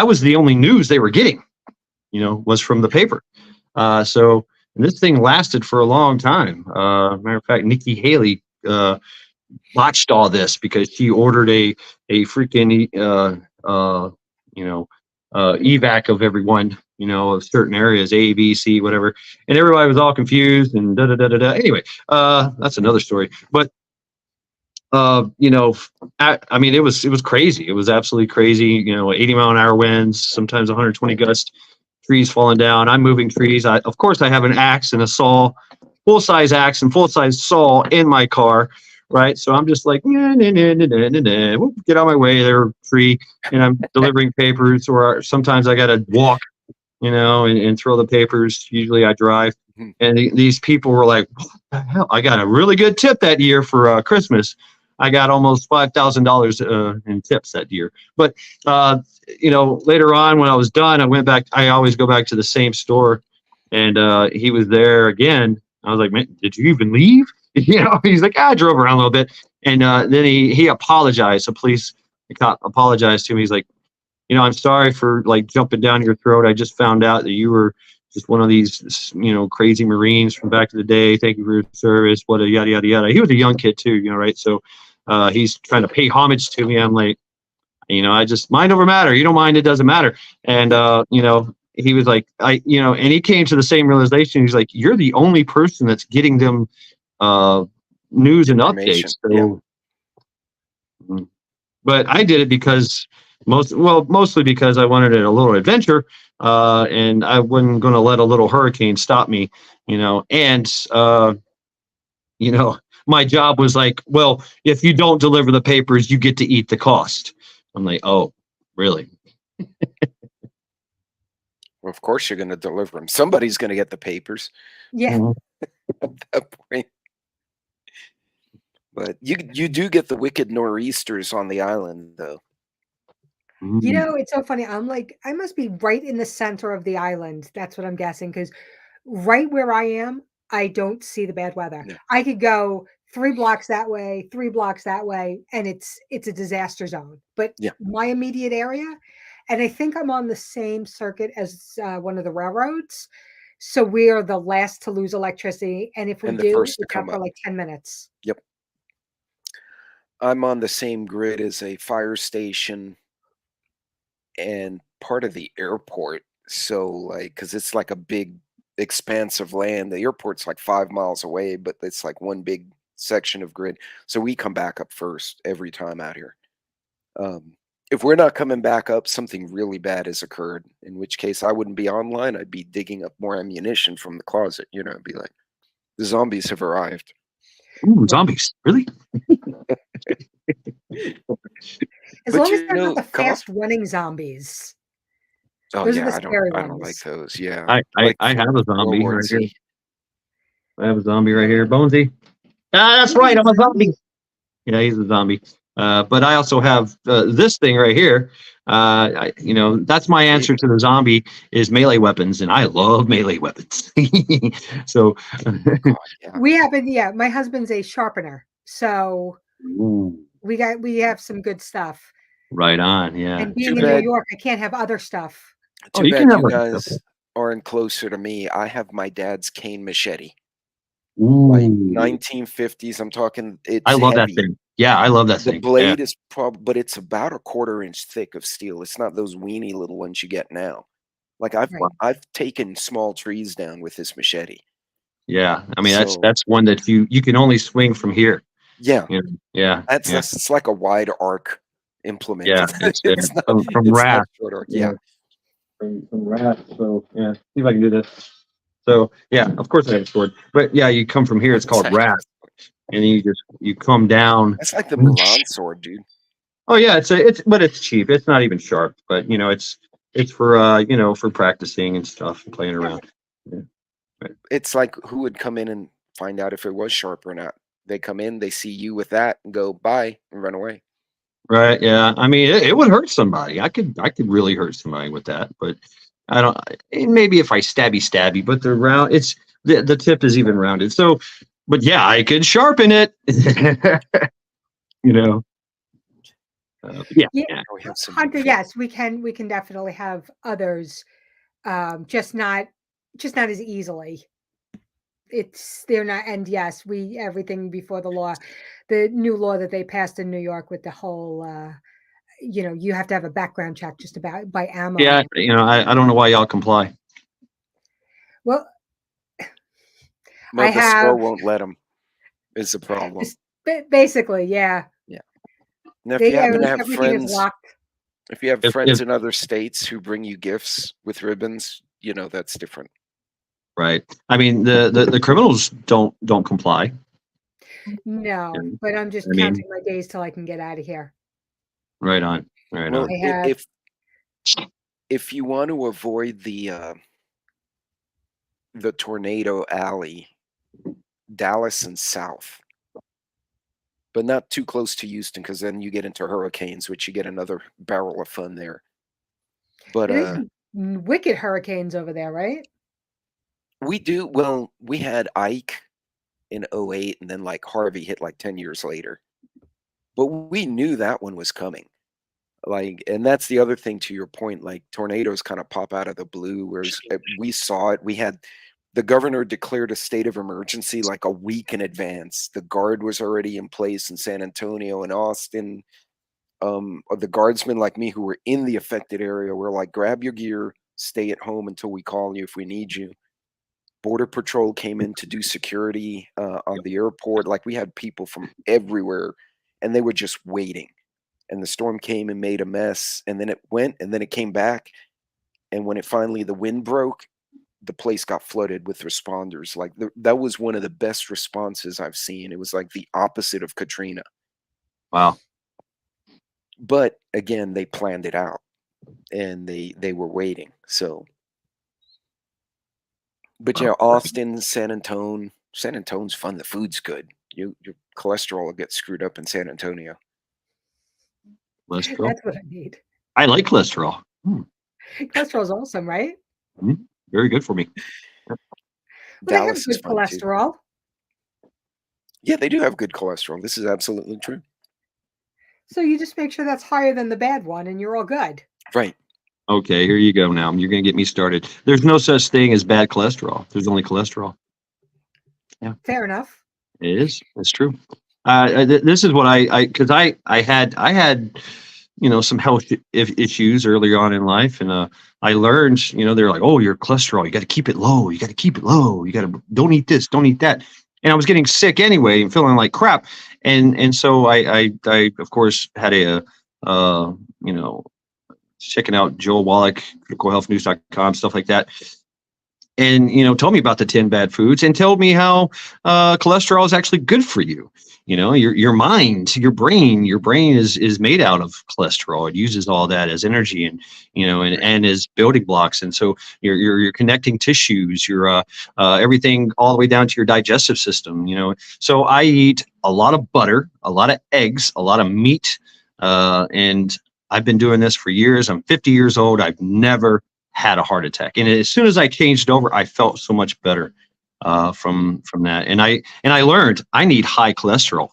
Speaker 6: was the only news they were getting, you know, was from the paper. So and this thing lasted for a long time. Matter of fact, Nikki Haley, botched all this because she ordered a freaking evac of everyone, you know, of certain areas, A, B, C, whatever, and everybody was all confused and da da da da da. Anyway, that's another story. But you know, I mean, it was crazy. It was absolutely crazy. You know, 80-mile-an-hour winds, sometimes 120 gusts, trees falling down. I'm moving trees. Of course, I have an axe and a saw, full-size axe and full-size saw in my car. Right. So I'm just like, nah, nah, nah, nah, nah, nah, nah. Whoop, get out of my way. They're free. And I'm delivering papers, or sometimes I got to walk, you know, and throw the papers. Usually I drive.
Speaker 4: Mhm.
Speaker 6: And these people were like, what the hell? I got a really good tip that year for Christmas. I got almost $5,000 in tips that year. But, you know, later on when I was done, I went back. I always go back to the same store. And he was there again. I was like, man, did you even leave? You know, he's like, I drove around a little bit. And then he apologized. The cop apologized to him. He's like, you know, I'm sorry for like jumping down your throat. I just found out that you were just one of these, you know, crazy Marines from back in the day. Thank you for your service. What a yada, yada, yada. He was a young kid too, you know, right? So he's trying to pay homage to me. I'm like, you know, I just mind over matter. You don't mind, it doesn't matter. And, you know, he was like, you know, and he came to the same realization. He's like, you're the only person that's getting them news and
Speaker 4: Information,
Speaker 6: updates. So, but I did it because mostly because I wanted a little adventure, and I wasn't going to let a little hurricane stop me, you know. And you know, my job was like, well, if you don't deliver the papers, you get to eat the cost. I'm like, oh, really?
Speaker 4: Well, of course you're going to deliver them. Somebody's going to get the papers
Speaker 1: Yeah.
Speaker 4: at that point. But you do get the wicked nor'easters on the island, though.
Speaker 1: You know, it's so funny. I'm like, I must be right in the center of the island. That's what I'm guessing. Because right where I am, I don't see the bad weather.
Speaker 4: No.
Speaker 1: I could go 3 blocks that way, 3 blocks that way, and it's a disaster zone. But
Speaker 4: Yeah.
Speaker 1: my immediate area, and I think I'm on the same circuit as one of the railroads. So we are the last to lose electricity. And if we
Speaker 4: And the
Speaker 1: do,
Speaker 4: first to
Speaker 1: it's out
Speaker 4: come
Speaker 1: for
Speaker 4: up.
Speaker 1: like 10 minutes.
Speaker 4: Yep. I'm on the same grid as a fire station and part of the airport. So, like, because it's like a big expanse of land. The airport's like 5 miles away, but it's like one big section of grid. So we come back up first every time out here. If we're not coming back up, something really bad has occurred, in which case I wouldn't be online. I'd be digging up more ammunition from the closet, you know, I'd be like, the zombies have arrived.
Speaker 6: Ooh, zombies, really?
Speaker 1: As
Speaker 4: But
Speaker 1: long as
Speaker 4: you
Speaker 1: they're
Speaker 4: know,
Speaker 1: not the
Speaker 4: come on.
Speaker 1: fast running zombies.
Speaker 4: Oh
Speaker 1: Those are
Speaker 4: yeah,
Speaker 1: the scary
Speaker 4: I don't like
Speaker 1: ones.
Speaker 4: those. Yeah,
Speaker 6: I
Speaker 4: like
Speaker 6: have a
Speaker 4: World
Speaker 6: zombie
Speaker 4: War
Speaker 6: right here.
Speaker 4: Z.
Speaker 6: I have a zombie right here, Bonesy. That's right, I'm a zombie. Yeah, he's a zombie. But I also have this thing right here. You know, that's my answer to the zombie is melee weapons, and I love melee weapons. So,
Speaker 4: God, yeah.
Speaker 1: We happen, yeah. My husband's a sharpener, so
Speaker 6: ooh,
Speaker 1: we have some good stuff.
Speaker 6: right on, yeah.
Speaker 1: And
Speaker 4: Too
Speaker 1: being in New
Speaker 4: bad.
Speaker 1: York, I can't have other stuff.
Speaker 6: Oh,
Speaker 4: Too
Speaker 6: you can
Speaker 4: bad
Speaker 6: have
Speaker 4: you
Speaker 6: a
Speaker 4: guys aren't closer to me. I have my dad's cane machete, like
Speaker 6: ooh,
Speaker 4: 1950s. I'm talking. It's
Speaker 6: I love that
Speaker 4: heavy.
Speaker 6: thing. Yeah, I love that
Speaker 4: The
Speaker 6: thing.
Speaker 4: blade is but it's about a 1/4 inch thick of steel. It's not those weeny little ones you get now. Like
Speaker 1: Right.
Speaker 4: I've taken small trees down with this machete.
Speaker 6: Yeah. I mean,
Speaker 4: So-
Speaker 6: that's one that you can only swing from here.
Speaker 4: Yeah,
Speaker 6: You know? Yeah.
Speaker 4: that's
Speaker 6: yeah.
Speaker 4: it's like a wide arc implement.
Speaker 6: Yeah, it's,
Speaker 4: not,
Speaker 6: from
Speaker 4: it's not
Speaker 6: Wrath.
Speaker 4: short arc.
Speaker 6: Yeah.
Speaker 4: Yeah.
Speaker 6: From Wrath. So yeah, see if I can do this. So yeah, of course I have a sword, but yeah, you come from here. It's called Wrath, and you come down.
Speaker 4: That's like the Mulan sword, dude.
Speaker 6: Oh yeah, but it's cheap. It's not even sharp, but you know, it's for for practicing and stuff and playing around.
Speaker 4: It's like who would come in and find out if it was sharp or not? They come in, they see you with that, and go bye and run away.
Speaker 6: Right. Yeah. I mean, it would hurt somebody. I could really hurt somebody with that, but I don't. Maybe if I stabby, but the round, the tip is even rounded. So, but yeah, I could sharpen it. you know. Yeah.
Speaker 1: Yeah.
Speaker 6: Yeah.
Speaker 4: We have some
Speaker 1: Hunter, yes, we can definitely have others, just not as easily. They're not, and yes, everything before the law, the new law that they passed in New York with the whole, you have to have a background check just about by ammo.
Speaker 6: Yeah. I don't know why y'all comply.
Speaker 1: Well,
Speaker 4: Well,
Speaker 1: I
Speaker 4: the store
Speaker 1: have-
Speaker 4: won't let them. Is the problem?
Speaker 1: basically, yeah.
Speaker 4: And if you happen to have
Speaker 1: Everything is
Speaker 4: friends,
Speaker 1: locked.
Speaker 4: if you have
Speaker 6: If-
Speaker 4: friends
Speaker 6: if-
Speaker 4: in other states who bring you gifts with ribbons, that's different.
Speaker 6: Right. I mean, the criminals don't comply.
Speaker 1: No,
Speaker 6: Yeah.
Speaker 1: but I'm just
Speaker 6: I mean-
Speaker 1: counting my days till I can get out of here.
Speaker 6: Right on. Right
Speaker 4: Well,
Speaker 6: on.
Speaker 1: I have-
Speaker 4: if you want to avoid the tornado alley, Dallas and south, but not too close to Houston, because then you get into hurricanes, which you get another barrel of fun there. But
Speaker 1: There's some wicked hurricanes over there, right?
Speaker 4: we do well. We had Ike in 08, and then like Harvey hit like 10 years later. But we knew that one was coming. Like, and that's the other thing to your point, like tornadoes kind of pop out of the blue, whereas we saw it. We had the governor declared a state of emergency like a week in advance. The guard was already in place in San Antonio and Austin. The guardsmen like me who were in the affected area were like, grab your gear, stay at home until we call you if we need you. Border Patrol came in to do security on the airport. Like, we had people from everywhere, and they were just waiting. And the storm came and made a mess, and then it went, and then it came back. And when it finally, the wind broke, the place got flooded with responders. Like, that was one of the best responses I've seen. It was like the opposite of Katrina.
Speaker 6: Wow.
Speaker 4: But again, they planned it out, and they were waiting. So, but yeah, Austin, San Antonio. San Antonio's fun. The food's good. Your cholesterol will get screwed up in San Antonio.
Speaker 6: Cholesterol.
Speaker 1: That's what I need.
Speaker 6: I like cholesterol.
Speaker 1: Cholesterol's awesome, right?
Speaker 6: Very good for me.
Speaker 1: Well, they have
Speaker 4: Dallas is
Speaker 1: good
Speaker 4: fun too.
Speaker 1: cholesterol.
Speaker 4: Yeah, they do have good cholesterol. This is absolutely true.
Speaker 1: So you just make sure that's higher than the bad one, and you're all good.
Speaker 4: Right.
Speaker 6: Okay, here you go now. You're going to get me started. There's no such thing as bad cholesterol. There's only cholesterol.
Speaker 1: Fair enough.
Speaker 6: It is. It's true. This is what because I had some health issues early on in life, and I learned, they're like, oh, your cholesterol, you got to keep it low. You got to keep it low. You got to don't eat this, don't eat that. And I was getting sick anyway and feeling like crap. And so I of course had checking out Joel Wallach, criticalhealthnews.com, stuff like that. And, told me about the 10 bad foods and told me how cholesterol is actually good for you. Your mind, your brain is made out of cholesterol. It uses all that as energy and as building blocks. And so you're connecting tissues, your everything all the way down to your digestive system, So I eat a lot of butter, a lot of eggs, a lot of meat. And I've been doing this for years. I'm 50 years old. I've never had a heart attack. And as soon as I changed over, I felt so much better from that. And I learned I need high cholesterol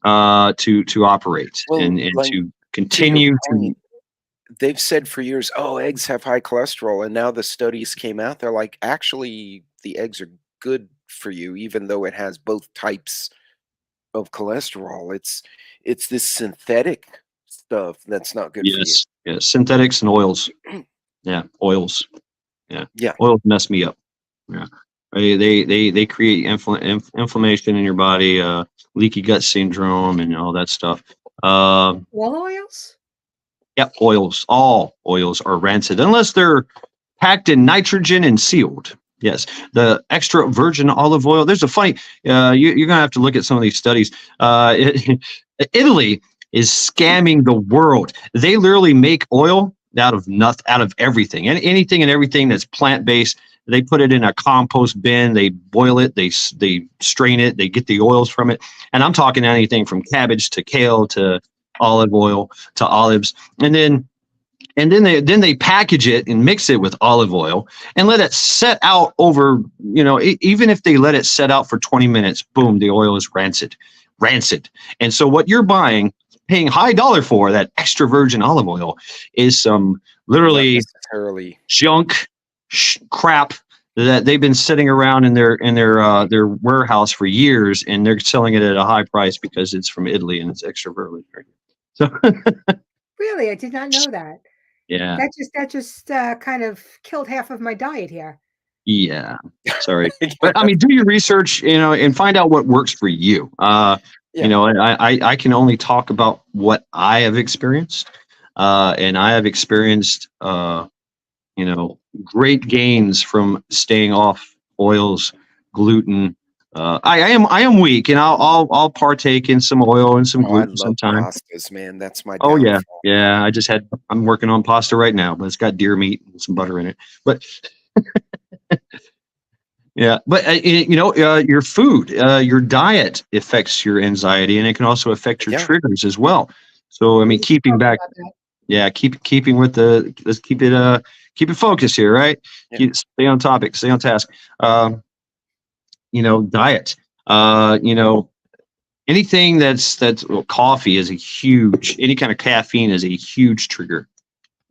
Speaker 6: to operate and
Speaker 4: like,
Speaker 6: to continue
Speaker 4: your
Speaker 6: to.
Speaker 4: point, they've said for years, oh, eggs have high cholesterol. And now the studies came out. They're like, actually, the eggs are good for you, even though it has both types of cholesterol. It's this synthetic stuff that's not good for you.
Speaker 6: Yes, synthetics and oils. Yeah, oils. Yeah.
Speaker 4: Yeah.
Speaker 6: Oils mess me up. Yeah. They create inflammation in your body, leaky gut syndrome, and all that stuff.
Speaker 1: Well, oils?
Speaker 6: Yep, oils. All oils are rancid unless they're packed in nitrogen and sealed. Yes, the extra virgin olive oil. There's a funny. You're gonna have to look at some of these studies. Italy is scamming the world. They literally make oil out of out of everything, and anything and everything that's plant based. They put it in a compost bin. They boil it. They strain it. They get the oils from it. And I'm talking anything from cabbage to kale to olive oil to olives, and then they package it and mix it with olive oil and let it set out over, even if they let it set out for 20 minutes, boom, the oil is rancid. And so what you're buying, paying high dollar for, that extra virgin olive oil, is some literally
Speaker 4: Not necessarily.
Speaker 6: junk crap that they've been sitting around in their warehouse for years, and they're selling it at a high price because it's from Italy and it's extra virgin. So
Speaker 1: Really? I did not know that.
Speaker 6: yeah.
Speaker 1: That just kind of killed half of my diet here.
Speaker 6: Yeah, sorry, but I mean, do your research, and find out what works for you. I can only talk about what I have experienced, and I have experienced, great gains from staying off oils, gluten. I am weak, and I'll partake in some oil and some
Speaker 4: Oh, I
Speaker 6: gluten
Speaker 4: love
Speaker 6: sometimes.
Speaker 4: pastas, man. That's my
Speaker 6: Oh yeah,
Speaker 4: downfall.
Speaker 6: yeah. I'm working on pasta right now, but it's got deer meat and some butter in it. But yeah, but your food, your diet affects your anxiety, and it can also affect your
Speaker 4: Yeah.
Speaker 6: triggers as well. So I mean,
Speaker 1: We were
Speaker 6: keeping
Speaker 1: talking
Speaker 6: back,
Speaker 1: about that.
Speaker 6: yeah, keeping with let's keep it focused here, right?
Speaker 4: Yeah.
Speaker 6: Stay on topic, stay on task. Diet. Anything well, coffee is any kind of caffeine is a huge trigger.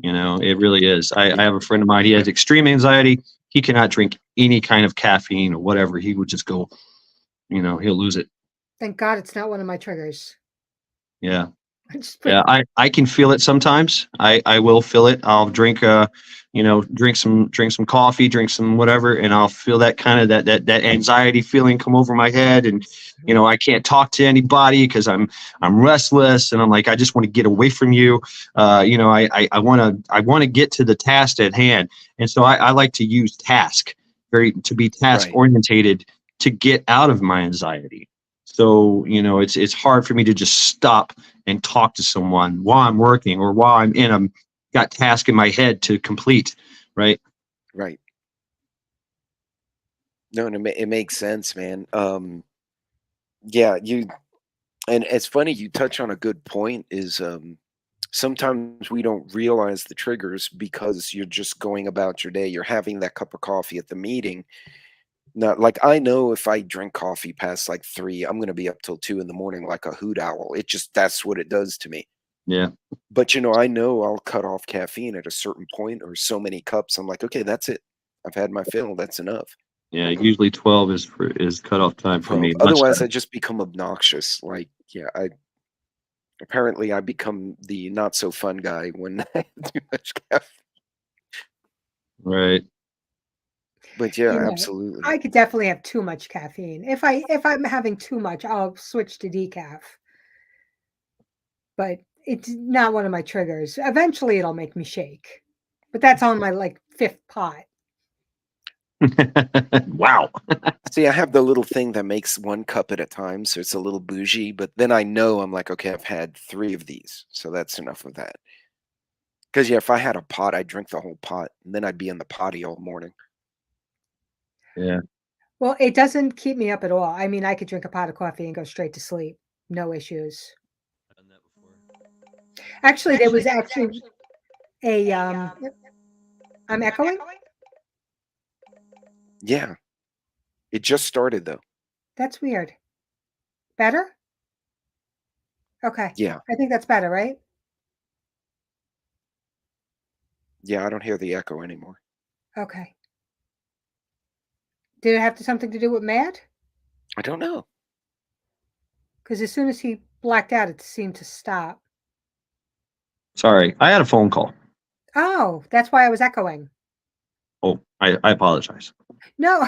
Speaker 6: It really is. I have a friend of mine, he has extreme anxiety. He cannot drink any kind of caffeine or whatever. He would just go, he'll lose it.
Speaker 1: Thank God it's not one of my triggers.
Speaker 6: Yeah.
Speaker 1: I just put
Speaker 6: Yeah. I can feel it sometimes. I will feel it. I'll drink drink some coffee, drink some whatever, and I'll feel that kind of that anxiety feeling come over my head, and I can't talk to anybody because I'm restless, and I'm like, I just want to get away from you. I want to get to the task at hand, and so I like to use to be task orientated to get out of my anxiety. So it's hard for me to just stop and talk to someone while I'm working or while I'm got task in my head to complete, right?
Speaker 4: Right. No, and it makes sense, man. Yeah, and it's funny you touch on a good point. Is sometimes we don't realize the triggers because you're just going about your day. You're having that cup of coffee at the meeting. Not like, I know if I drink coffee past like 3, I'm gonna be up till 2 in the morning like a hoot owl. That's what it does to me.
Speaker 6: Yeah.
Speaker 4: But I know I'll cut off caffeine at a certain point, or so many cups. I'm like, okay, that's it. I've had my fill. That's enough.
Speaker 6: Yeah. Usually 12 is cutoff time for me.
Speaker 4: Otherwise, I just become obnoxious. Like, yeah, apparently I become the not so fun guy when I have too much caffeine.
Speaker 6: Right.
Speaker 4: But yeah,
Speaker 1: You know,
Speaker 4: absolutely.
Speaker 1: I could definitely have too much caffeine. If I'm having too much, I'll switch to decaf. But it's not one of my triggers. Eventually it'll make me shake. But that's on my like 5th pot.
Speaker 6: Wow.
Speaker 4: See, I have the little thing that makes 1 cup at a time, so it's a little bougie, but then I know, I'm like, okay, I've had 3 of these, so that's enough of that. Because yeah, if I had a pot, I'd drink the whole pot, and then I'd be in the potty all morning.
Speaker 6: Yeah.
Speaker 1: Well, it doesn't keep me up at all. I mean, I could drink a pot of coffee and go straight to sleep. No issues. Actually, there was actually a I'm echoing?
Speaker 4: Yeah. It just started though.
Speaker 1: That's weird. Better? Okay.
Speaker 4: Yeah.
Speaker 1: I think that's better, right?
Speaker 4: Yeah, I don't hear the echo anymore.
Speaker 1: Okay. Did it have something to do with Matt?
Speaker 4: I don't know.
Speaker 1: Because as soon as he blacked out, it seemed to stop.
Speaker 6: Sorry. I had a phone call.
Speaker 1: Oh, that's why I was echoing.
Speaker 6: Oh, I apologize.
Speaker 1: No,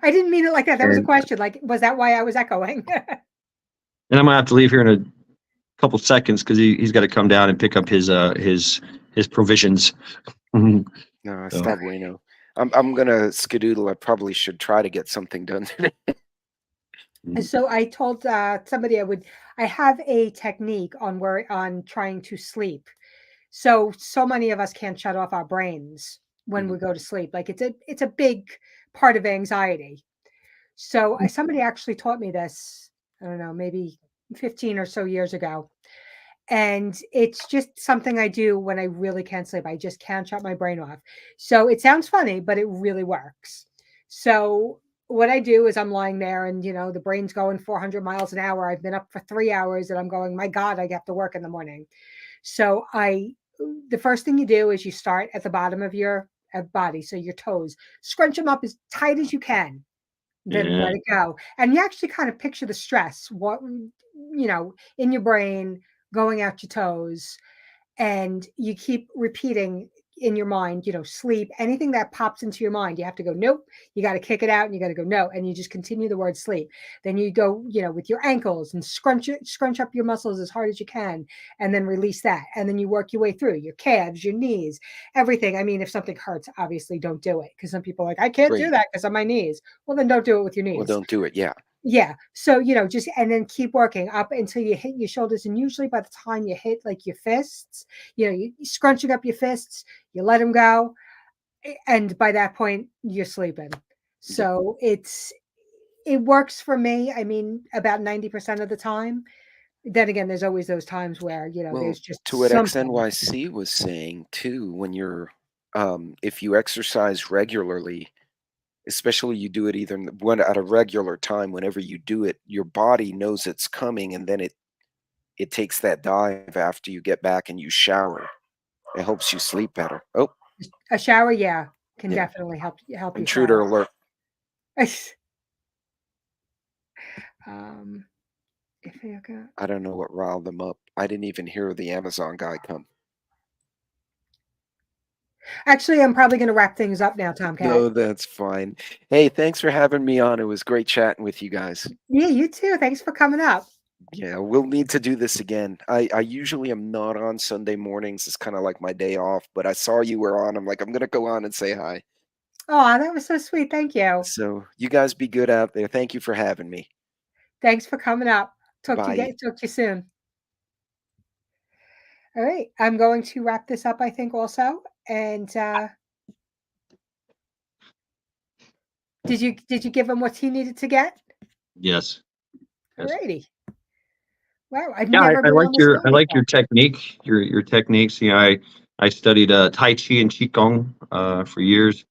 Speaker 1: I didn't mean it like that. That was a
Speaker 3: And-
Speaker 1: question. Like, was that why I was echoing?
Speaker 6: And I'm gonna have to leave here in a couple seconds because he's got to come down and pick up his provisions.
Speaker 4: No,
Speaker 6: So-
Speaker 4: está bueno. I'm gonna skedoodle. I probably should try to get something done today.
Speaker 1: And so I told somebody I have a technique on trying to sleep. So many of us can't shut off our brains when we go to sleep. Like it's a big part of anxiety. So somebody actually taught me this, I don't know, maybe 15 or so years ago. And it's just something I do when I really can't sleep. I just can't shut my brain off. So it sounds funny, but it really works. So what I do is I'm lying there and, the brain's going 400 miles an hour. I've been up for 3 hours and I'm going, my God, I have to work in the morning. So the first thing you do is you start at the bottom of your body. So your toes, scrunch them up as tight as you can, then let it go. And you actually kind of picture the stress, in your brain going out your toes. And you keep repeating in your mind, sleep, anything that pops into your mind, you have to go, nope, you got to kick it out and you got to go, no. And you just continue the word sleep. Then you go, with your ankles and scrunch up your muscles as hard as you can, and then release that. And then you work your way through your calves, your knees, everything. I mean, if something hurts, obviously don't do it. Because some people are like, I can't do
Speaker 4: Right.
Speaker 1: that because of my knees. Well, then don't do it with your knees.
Speaker 4: Well, don't do it. Yeah.
Speaker 1: Yeah. So, just, and then keep working up until you hit your shoulders. And usually by the time you hit like your fists, you scrunching up your fists, you let them go. And by that point, you're sleeping. So it works for me. I mean, about 90% of the time. Then again, there's always those times where,
Speaker 4: Well,
Speaker 1: there's just
Speaker 4: to what
Speaker 1: something.
Speaker 4: XNYC was saying too, when you're if you exercise regularly, especially you do it either when at a regular time, whenever you do it, your body knows it's coming, and then it takes that dive after you get back and you shower. It helps you sleep better. Oh,
Speaker 1: A shower, yeah, can
Speaker 4: Yeah.
Speaker 1: definitely help you
Speaker 4: intruder
Speaker 1: shower.
Speaker 4: alert.
Speaker 1: If you go.
Speaker 4: I don't know what riled them up. I didn't even hear the Amazon guy come.
Speaker 1: Actually, I'm probably going to wrap things up now, Tomcat.
Speaker 4: No, that's fine. Hey, thanks for having me on. It was great chatting with you guys.
Speaker 1: Yeah, you too. Thanks for coming up.
Speaker 4: Yeah, we'll need to do this again. I usually am not on Sunday mornings. It's kind of like my day off, but I saw you were on. I'm like, I'm going to go on and say hi.
Speaker 1: Oh, that was so sweet. Thank you.
Speaker 4: So you guys be good out there. Thank you for having me.
Speaker 1: Thanks for coming up. Talk to
Speaker 4: Bye.
Speaker 1: you soon. All right. I'm going to wrap this up, I think, also. And did you give him what he needed to get?
Speaker 6: Yes.
Speaker 1: All
Speaker 6: Yes.
Speaker 1: righty. Wow, I've
Speaker 6: Yeah,
Speaker 1: never
Speaker 6: I
Speaker 1: been
Speaker 6: like
Speaker 1: on this
Speaker 6: your
Speaker 1: long
Speaker 6: I like
Speaker 1: before.
Speaker 6: your technique, your techniques. I studied Tai Chi and Qigong for years,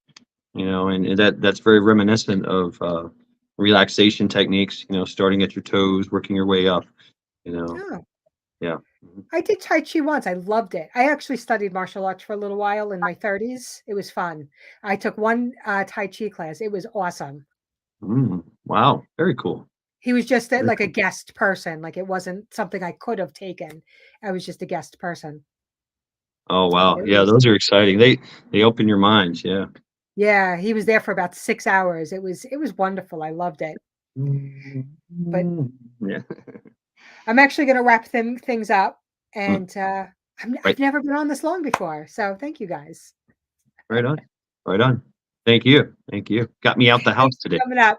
Speaker 6: and that's very reminiscent of relaxation techniques. Starting at your toes, working your way up.
Speaker 1: Oh,
Speaker 6: Yeah.
Speaker 1: I did Tai Chi once. I loved it. I actually studied martial arts for a little while in my 30s. It was fun. I took one Tai Chi class. It was awesome.
Speaker 6: Wow, very cool.
Speaker 1: He was just
Speaker 6: Very
Speaker 1: like a
Speaker 6: cool.
Speaker 1: guest person. Like it wasn't something I could have taken. I was just a guest person.
Speaker 6: Oh wow,
Speaker 1: It
Speaker 6: yeah,
Speaker 1: was,
Speaker 6: those are exciting. They open your minds. Yeah.
Speaker 1: yeah, he was there for about 6 hours. It was wonderful. I loved it. But
Speaker 6: Yeah.
Speaker 1: I'm actually going to wrap things up, and
Speaker 6: Right.
Speaker 1: I've never been on this long before. So thank you guys.
Speaker 6: Right on. Right on. Thank you. Thank you. Got me out the house
Speaker 1: Thanks for
Speaker 6: today.
Speaker 1: coming up.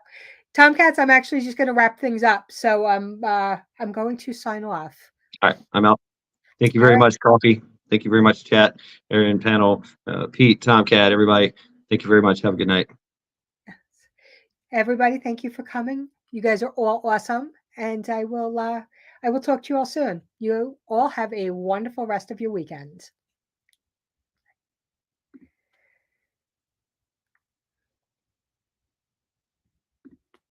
Speaker 1: Tomcats, I'm actually just going to wrap things up. So I'm going to sign off.
Speaker 6: All right, I'm out. Thank you
Speaker 1: All
Speaker 6: very
Speaker 1: right.
Speaker 6: much, Coffee. Thank you very much, chat, Aaron, panel, Pete, Tomcat, everybody. Thank you very much. Have a good night.
Speaker 1: Everybody, thank you for coming. You guys are all awesome, and I will talk to you all soon. You all have a wonderful rest of your weekend.